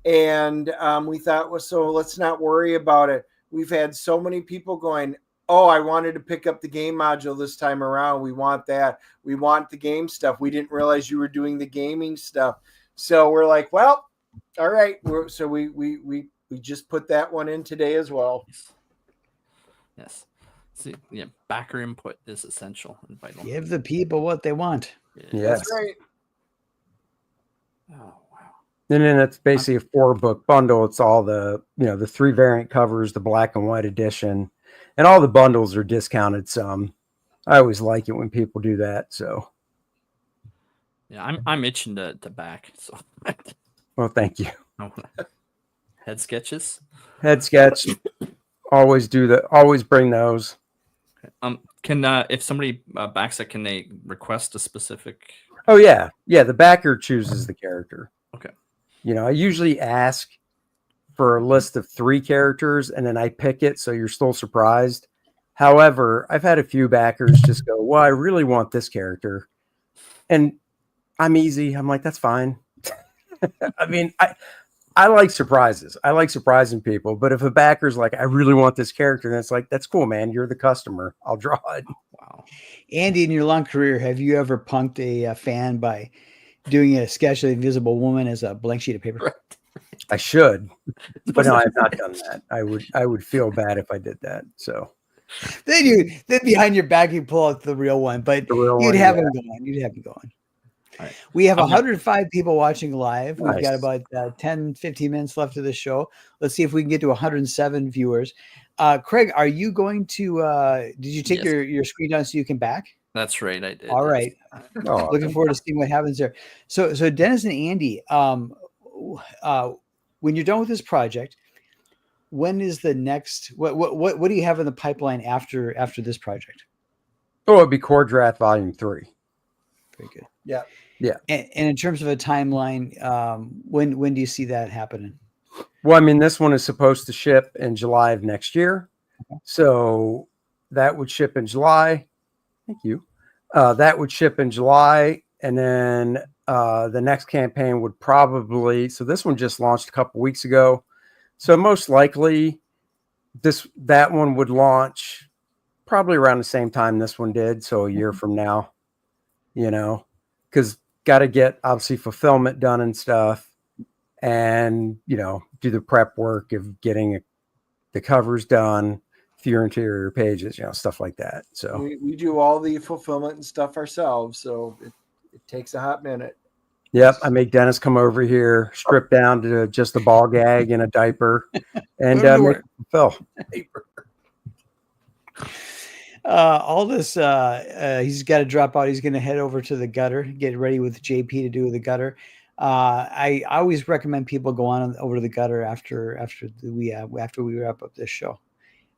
And we thought, well, so let's not worry about it. We've had so many people going, oh, I wanted to pick up the game module this time around. We want that. We want the game stuff. We didn't realize you were doing the gaming stuff. So we're like, well, all right. So we just put that one in today as well. Yes. See, yeah, backer input is essential and vital. Give the people what they want. Yes. That's right. Oh, wow. And then it's basically a 4-book bundle. It's all the, the 3 variant covers, the black and white edition, and all the bundles are discounted some. I always like it when people do that. So, Yeah, I'm itching to back. So, well, thank you. Head sketches. Head sketch. Always bring those. Can if somebody backs it, can they request a specific? Oh yeah, the backer chooses the character. Okay. I usually ask for a list of 3 characters, and then I pick it, so you're still surprised. However, I've had a few backers just go, "Well, I really want this character," and I'm easy. I'm like, "That's fine." I mean, I like surprises. I like surprising people. But if a backer's like, I really want this character, then it's like, that's cool, man. You're the customer. I'll draw it. Wow. Andy, in your long career, have you ever punked a fan by doing a sketch of the Invisible Woman as a blank sheet of paper? I should, but no, I've not done that. I would feel bad if I did that. So then behind your back you pull out the real one, but you'd have them going. You'd have them going. Right. We have 105 people watching live. We've got about 10, 15 minutes left of the show. Let's see if we can get to 107 viewers. Craig, are you going to, did you take your screen down so you can back? That's right. I did. All right. Looking forward to seeing what happens there. So Dennis and Andy, when you're done with this project, when is the next, what do you have in the pipeline after this project? Oh, it'd be Kordrath Volume 3. Very good. Yeah. Yeah. And in terms of a timeline, when do you see that happening? Well, I mean, this one is supposed to ship in July of next year. Okay. So that would ship in July. Thank you. That would ship in July. And then the next campaign would probably, so this one just launched a couple weeks ago. So most likely that one would launch probably around the same time this one did. So a year from now, because got to get obviously fulfillment done and stuff, and do the prep work of getting the covers done, few interior pages, stuff like that. So we do all the fulfillment and stuff ourselves, so it takes a hot minute. Yep, I make Dennis come over here, strip down to just a ball gag and a diaper, and make it fulfill. All this, he's got to drop out. He's going to head over to the gutter, get ready with JP to do the gutter. I always recommend people go on over to the gutter after we wrap up this show.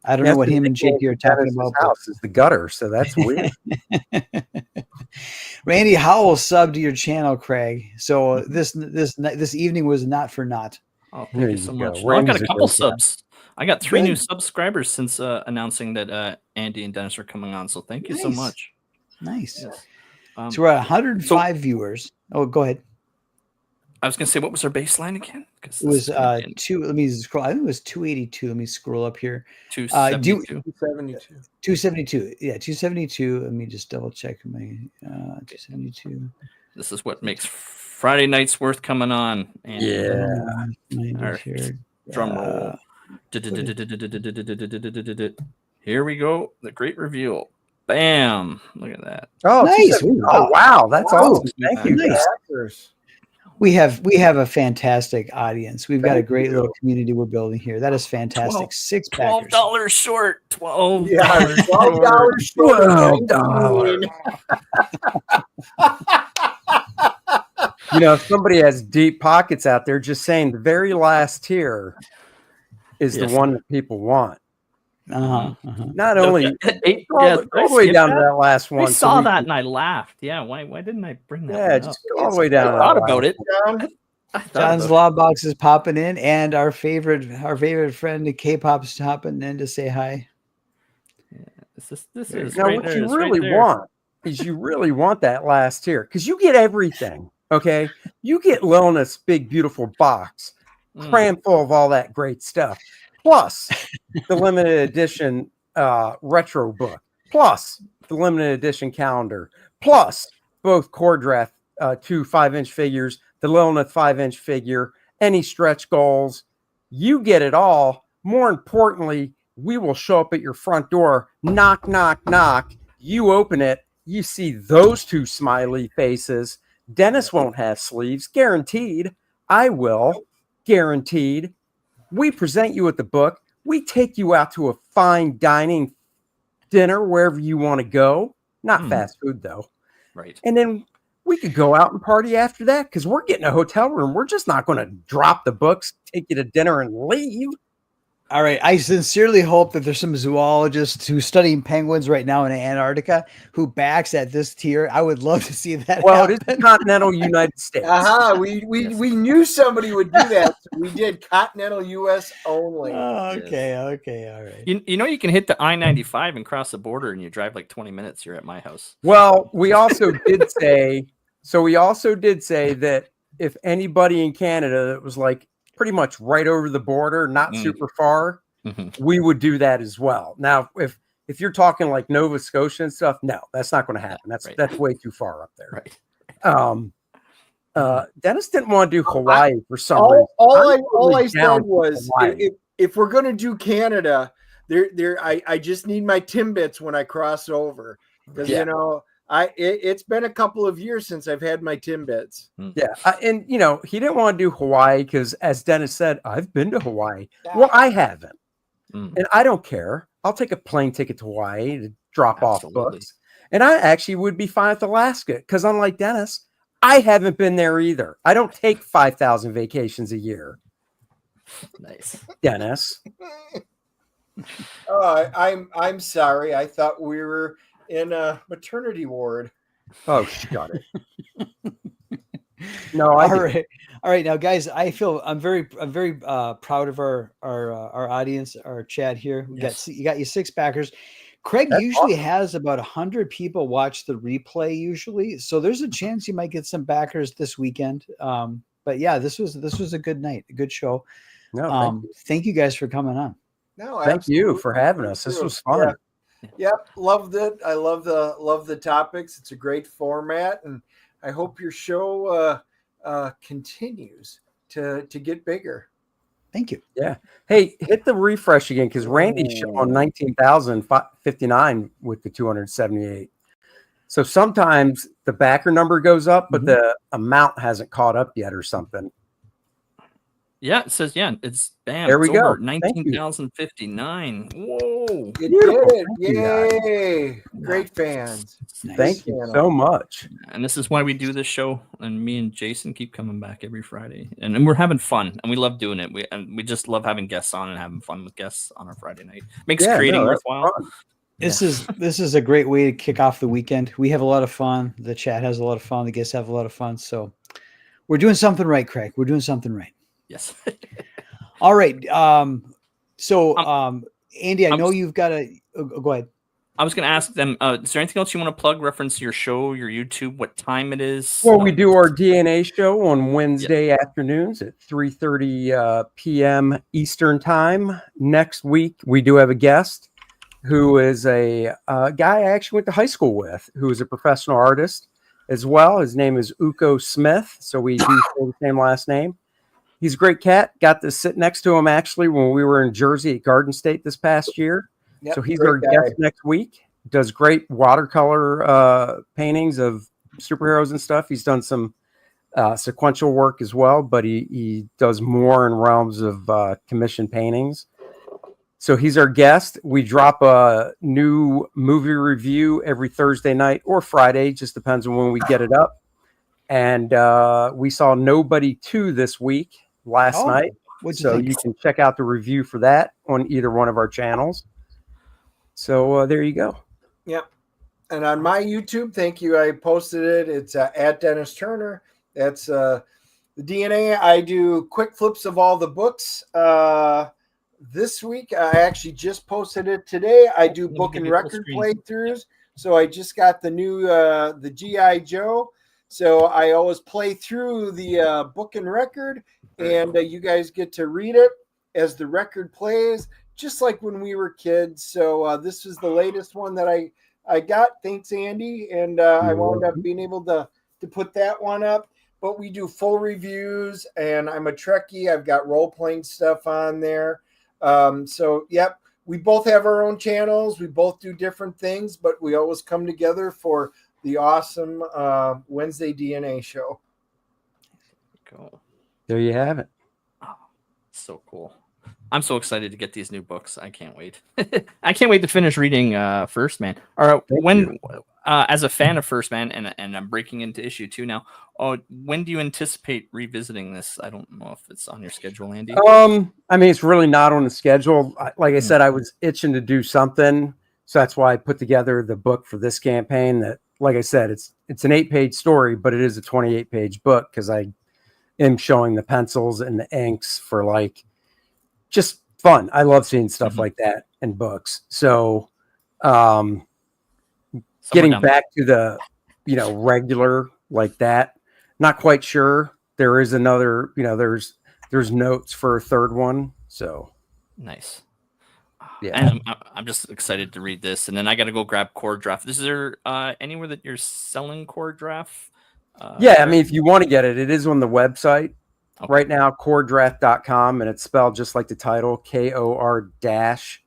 I don't know what him and JP are talking about. House is the gutter, so that's weird. Randy Howell subbed to your channel, Craig. So this evening was not for naught. Oh, There thank you you so go. much. Well, I've got Randy's a a couple great guy. subs. I got 3 Good. new subscribers since announcing that Andy and Dennis are coming on. So thank you so Nice. much. Nice. Yes. So we're at 105 viewers. Oh, go ahead. I was going to say, what was our baseline again? It was 2. Let me scroll. I think it was 282. Let me scroll up here. 272. 272. 272. Yeah, 272. Let me just double check my 272. This is what makes Friday nights worth coming on. Andy. Yeah. Our drum roll. Here we go. The great reveal. Bam. Look at that. Oh, Nice. Oh, wow. That's awesome. Thank you. Nice. Backers. We have a fantastic audience. We've got a great little community we're building here. That is fantastic. 6 backers. $12 short. $12. Yeah, $12 short. You know, if somebody has deep pockets out there, just saying the very last tier is the one that people want. Not only all the way down to that last one. I saw that and I laughed. Yeah, why didn't I bring that? Yeah, just go all the way down. I thought about it. John's Law Box is popping in, and our favorite friend, the K-pop's popping in to say hi. Yeah, this is now what you really want is you really want that last tier because you get everything. Okay, you get Lilineth's big beautiful box, crammed full of all that great stuff, plus the limited edition retro book, plus the limited edition calendar, plus both Core Draft 2 5-inch figures, the Lilineth 5-inch figure, any stretch goals. You get it all. More importantly, we will show up at your front door, knock, knock, knock. You open it, you see those 2 smiley faces. Dennis won't have sleeves, guaranteed. I will, guaranteed. We present you with the book. We take you out to a fine dining dinner wherever you want to go. Not fast food, though. Right. And then we could go out and party after that because we're getting a hotel room. We're just not going to drop the books, take you to dinner, and leave. All right. I sincerely hope that there's some zoologists who's studying penguins right now in Antarctica who backs at this tier. I would love to see that. Well, happen. it's continental United States. We knew somebody would do that. So we did continental U.S. only. Okay. All right. You know you can hit the I-95 and cross the border and you drive like 20 minutes. You're at my house. Well, we also did say that if anybody in Canada that was like pretty much right over the border, not super far, we would do that as well. Now, if you're talking like Nova Scotia and stuff, no, that's not going to happen. That's way too far up there. Right. Dennis didn't want to do Hawaii for some reason. All I said was if we're going to do Canada, I just need my Timbits when I cross over because you know. It's been a couple of years since I've had my Timbits. Yeah. And, you know, he didn't want to do Hawaii because, as Dennis said, I've been to Hawaii. Well, I haven't. And I don't care. I'll take a plane ticket to Hawaii to drop off books. And I actually would be fine with Alaska because, unlike Dennis, I haven't been there either. I don't take 5,000 vacations a year. Nice. Dennis. I'm sorry. I thought we were in a maternity ward. Oh, got it. No, all right. Now, guys, I'm very proud of our audience, our chat here. You got your 6 backers. Craig usually has about 100 people watch the replay usually, so there's a chance you might get some backers this weekend. But yeah, this was a good night, a good show. No, thank you guys for coming on. No, thank you for having us. This was fun. Yeah. Yep, loved it. I love the topics. It's a great format, and I hope your show continues to get bigger. Thank you. Yeah. Hey, hit the refresh again because Randy's showing 19,059 with the 278. So sometimes the backer number goes up, but the amount hasn't caught up yet or something. Yeah, it says, it's bam. There we go. 19,059. Whoa. It did. Yay. Great fans. Thank you so much. And this is why we do this show. And me and Jason keep coming back every Friday. And we're having fun. And we love doing it. We just love having guests on and having fun with guests on our Friday night. Makes creating worthwhile. This is a great way to kick off the weekend. We have a lot of fun. The chat has a lot of fun. The guests have a lot of fun. So we're doing something right, Craig. We're doing something right. Yes. All right. Andy, I know you've got go ahead. I was going to ask them, is there anything else you want to plug, reference your show, your YouTube, what time it is? Well, we do our DNA show on Wednesday afternoons at 3:30 p.m. Eastern time. Next week, we do have a guest who is a guy I actually went to high school with, who is a professional artist as well. His name is Uko Smith, so we do share the same last name. He's a great cat. Got to sit next to him, actually, when we were in Jersey at Garden State this past year. Yep, so he's our guest next week. Does great watercolor paintings of superheroes and stuff. He's done some sequential work as well, but he does more in realms of commission paintings. So he's our guest. We drop a new movie review every Thursday night or Friday, just depends on when we get it up. And we saw Nobody 2 this week, last night. So you can check out the review for that on either one of our channels. So there you go. Yep. And on my YouTube, thank you. I posted it. It's at Dennis Turner. That's the DNA. I do quick flips of all the books. This week, I actually just posted it today. I do book and record playthroughs. So I just got the new the G.I. Joe. So I always play through the book and record, and you guys get to read it as the record plays, just like when we were kids. So this is the latest one that I got. Thanks, Andy. And I wound up being able to put that one up. But we do full reviews, and I'm a Trekkie. I've got role-playing stuff on there. So, yep, we both have our own channels. We both do different things, but we always come together for the awesome Wednesday DNA show. Cool. There you have it. Oh, so cool. I'm so excited to get these new books. I can't wait. I can't wait to finish reading First Man. Or as a fan of First Man, and I'm breaking into issue 2 now. When do you anticipate revisiting this? I don't know if it's on your schedule, Andy. I mean, it's really not on the schedule. Like I said, I was itching to do something, so that's why I put together the book for this campaign. That, like I said, it's an 8-page story, but it is a 28-page book because I am showing the pencils and the inks for like just fun. I love seeing stuff like that in books. So, getting back to the regular like that. Not quite sure. There is another, there's notes for a third one. So nice. Yeah. And I'm just excited to read this. And then I got to go grab Cord Draft. Is there anywhere that you're selling Cord Draft? Yeah. I mean, if you want to get it, it is on the website right now, corddraft.com. And it's spelled just like the title, KOR-DRATH.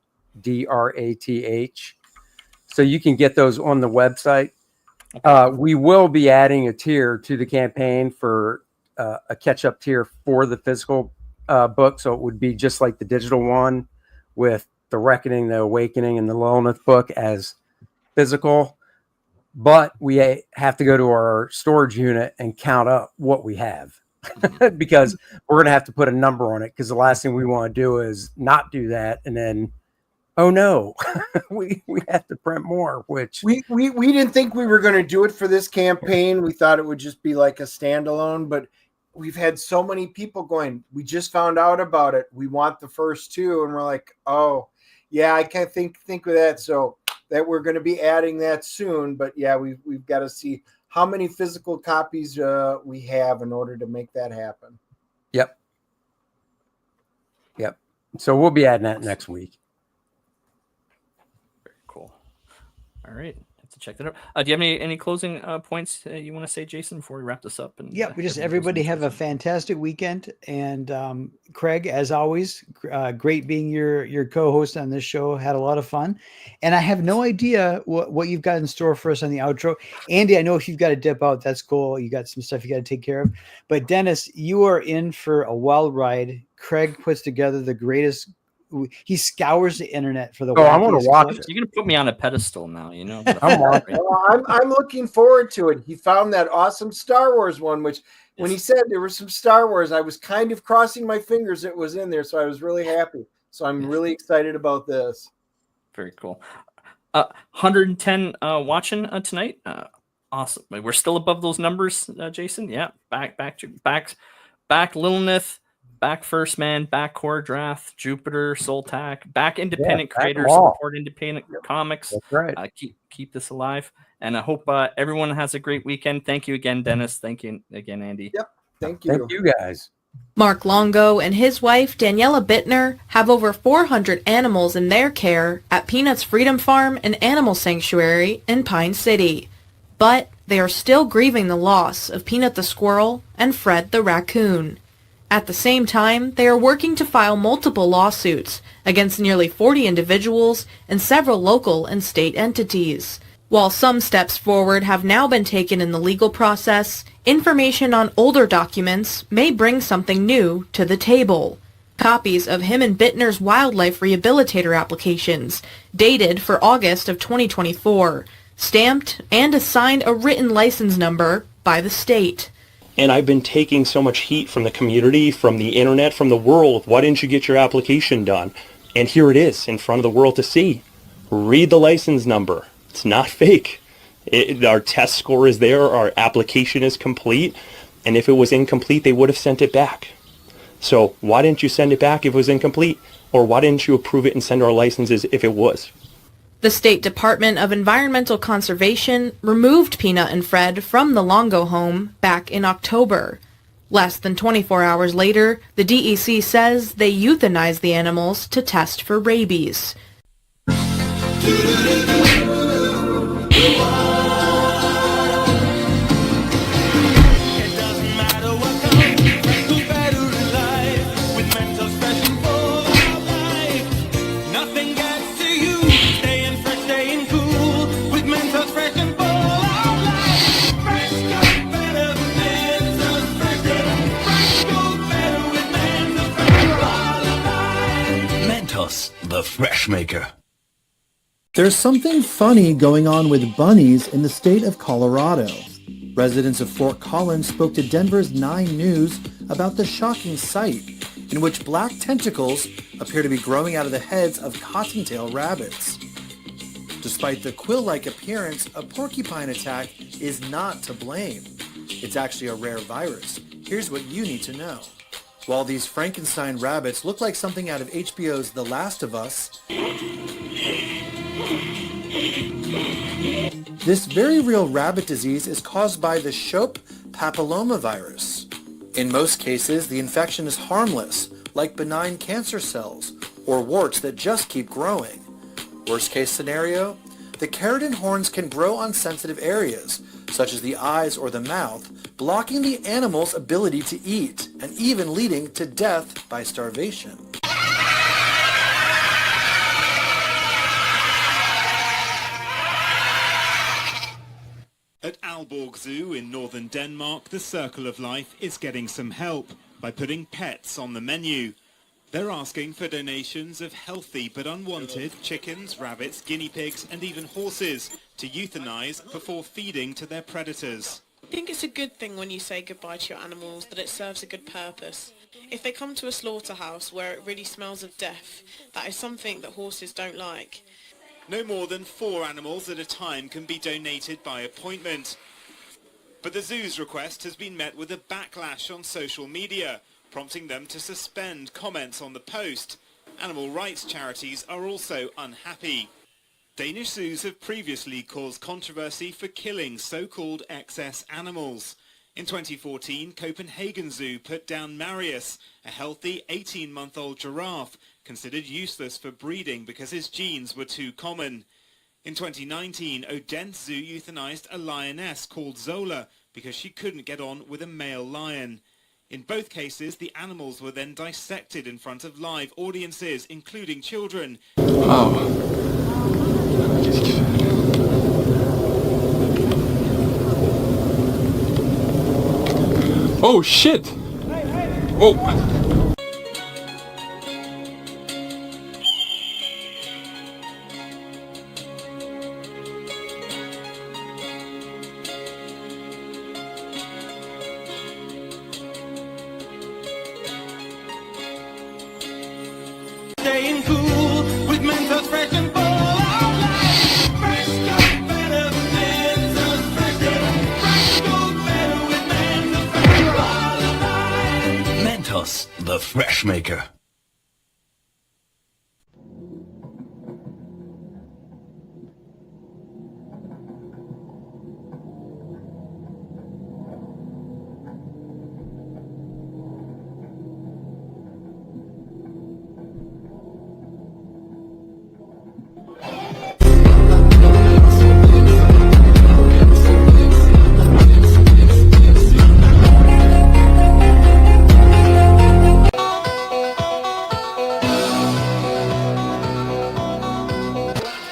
So you can get those on the website. We will be adding a tier to the campaign for a catch-up tier for the physical book. So it would be just like the digital one with the Reckoning, the Awakening, and the Lilineth book as physical. But we have to go to our storage unit and count up what we have because we're going to have to put a number on it, because the last thing we want to do is not do that and then oh no, we have to print more, which we didn't think we were going to do it for this campaign. We thought it would just be like a standalone, but we've had so many people going, we just found out about it. We want the first 2. And we're like, oh yeah, I can't think of that. So that we're going to be adding that soon, but yeah, we've got to see how many physical copies we have in order to make that happen. Yep. So we'll be adding that next week. All right, have to check that out. Do you have any closing points you want to say, Jason, before we wrap this up? And we just everybody have a fantastic weekend. And Craig, as always, great being your co-host on this show. Had a lot of fun, and I have no idea what you've got in store for us on the outro. Andy, I know if you've got to dip out, that's cool. You got some stuff you got to take care of. But Dennis, you are in for a wild ride. Craig puts together the greatest. He scours the internet for the. I want to watch it. You're gonna put me on a pedestal now, I'm looking forward to it. He found that awesome Star Wars one, which when he said there was some Star Wars, I was kind of crossing my fingers it was in there, so I was really happy. So I'm really excited about this. Very cool. 110 watching tonight. Awesome. We're still above those numbers, Jason. Yeah, back Lilineth, back First Man, back Choreodrath, Jupiter, Soltac, back independent creators, support independent comics. That's right. Keep this alive, and I hope everyone has a great weekend. Thank you again, Dennis. Thank you again, Andy. Yep. Thank you. Thank you, guys. Mark Longo and his wife, Daniela Bittner, have over 400 animals in their care at P'Nut's Freedom Farm and Animal Sanctuary in Pine City. But they are still grieving the loss of P'Nut the Squirrel and Fred the Raccoon. At the same time, they are working to file multiple lawsuits against nearly 40 individuals and several local and state entities. While some steps forward have now been taken in the legal process, information on older documents may bring something new to the table. Copies of him and Bittner's wildlife rehabilitator applications, dated for August of 2024, stamped and assigned a written license number by the state. And I've been taking so much heat from the community, from the internet, from the world. Why didn't you get your application done? And here it is in front of the world to see. Read the license number. It's not fake. Our test score is there. Our application is complete. And if it was incomplete, they would have sent it back. So why didn't you send it back if it was incomplete? Or why didn't you approve it and send our licenses if it was? The State Department of Environmental Conservation removed P'Nut and Fred from the Longo home back in October. Less than 24 hours later, the DEC says they euthanized the animals to test for rabies. The Fresh Maker. There's something funny going on with bunnies in the state of Colorado. Residents of Fort Collins spoke to Denver's 9 News about the shocking sight in which black tentacles appear to be growing out of the heads of cottontail rabbits. Despite the quill-like appearance, a porcupine attack is not to blame. It's actually a rare virus. Here's what you need to know. While these Frankenstein rabbits look like something out of HBO's The Last of Us, this very real rabbit disease is caused by the Shope papillomavirus. In most cases, the infection is harmless, like benign cancer cells or warts that just keep growing. Worst case scenario, the keratin horns can grow on sensitive areas, such as the eyes or the mouth, blocking the animal's ability to eat, and even leading to death by starvation. At Aalborg Zoo in northern Denmark, the Circle of Life is getting some help by putting pets on the menu. They're asking for donations of healthy but unwanted chickens, rabbits, guinea pigs and even horses to euthanize before feeding to their predators. I think it's a good thing when you say goodbye to your animals, that it serves a good purpose. If they come to a slaughterhouse where it really smells of death, that is something that horses don't like. No more than 4 animals at a time can be donated by appointment. But the zoo's request has been met with a backlash on social media, prompting them to suspend comments on the post. Animal rights charities are also unhappy. Danish zoos have previously caused controversy for killing so-called excess animals. In 2014, Copenhagen Zoo put down Marius, a healthy 18-month-old giraffe, considered useless for breeding because his genes were too common. In 2019, Odense Zoo euthanized a lioness called Zola because she couldn't get on with a male lion. In both cases, the animals were then dissected in front of live audiences, including children. Oh shit! Oh! Staying cool with Mentos fresh and full of life. fresh maker.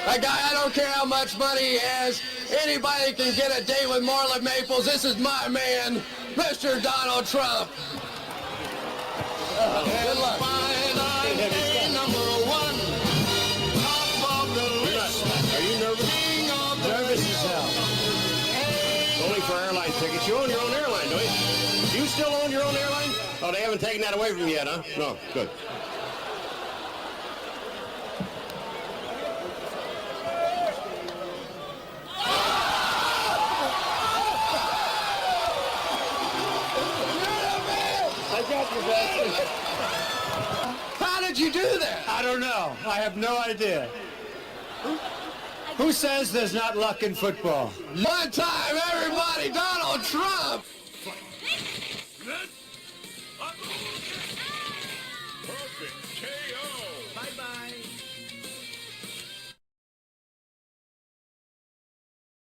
That guy, I don't care how much money he has. Anybody can get a date with Marla Maples. This is my man, Mr. Donald Trump. Good luck. Are you nervous? Nervous as hell. Only for airline tickets. You own your own airline, don't you? Do you still own your own airline? Oh, they haven't taken that away from you yet, huh? No, good. How did you do that? I don't know. I have no idea. Who says there's not luck in football? One time, everybody, Donald Trump!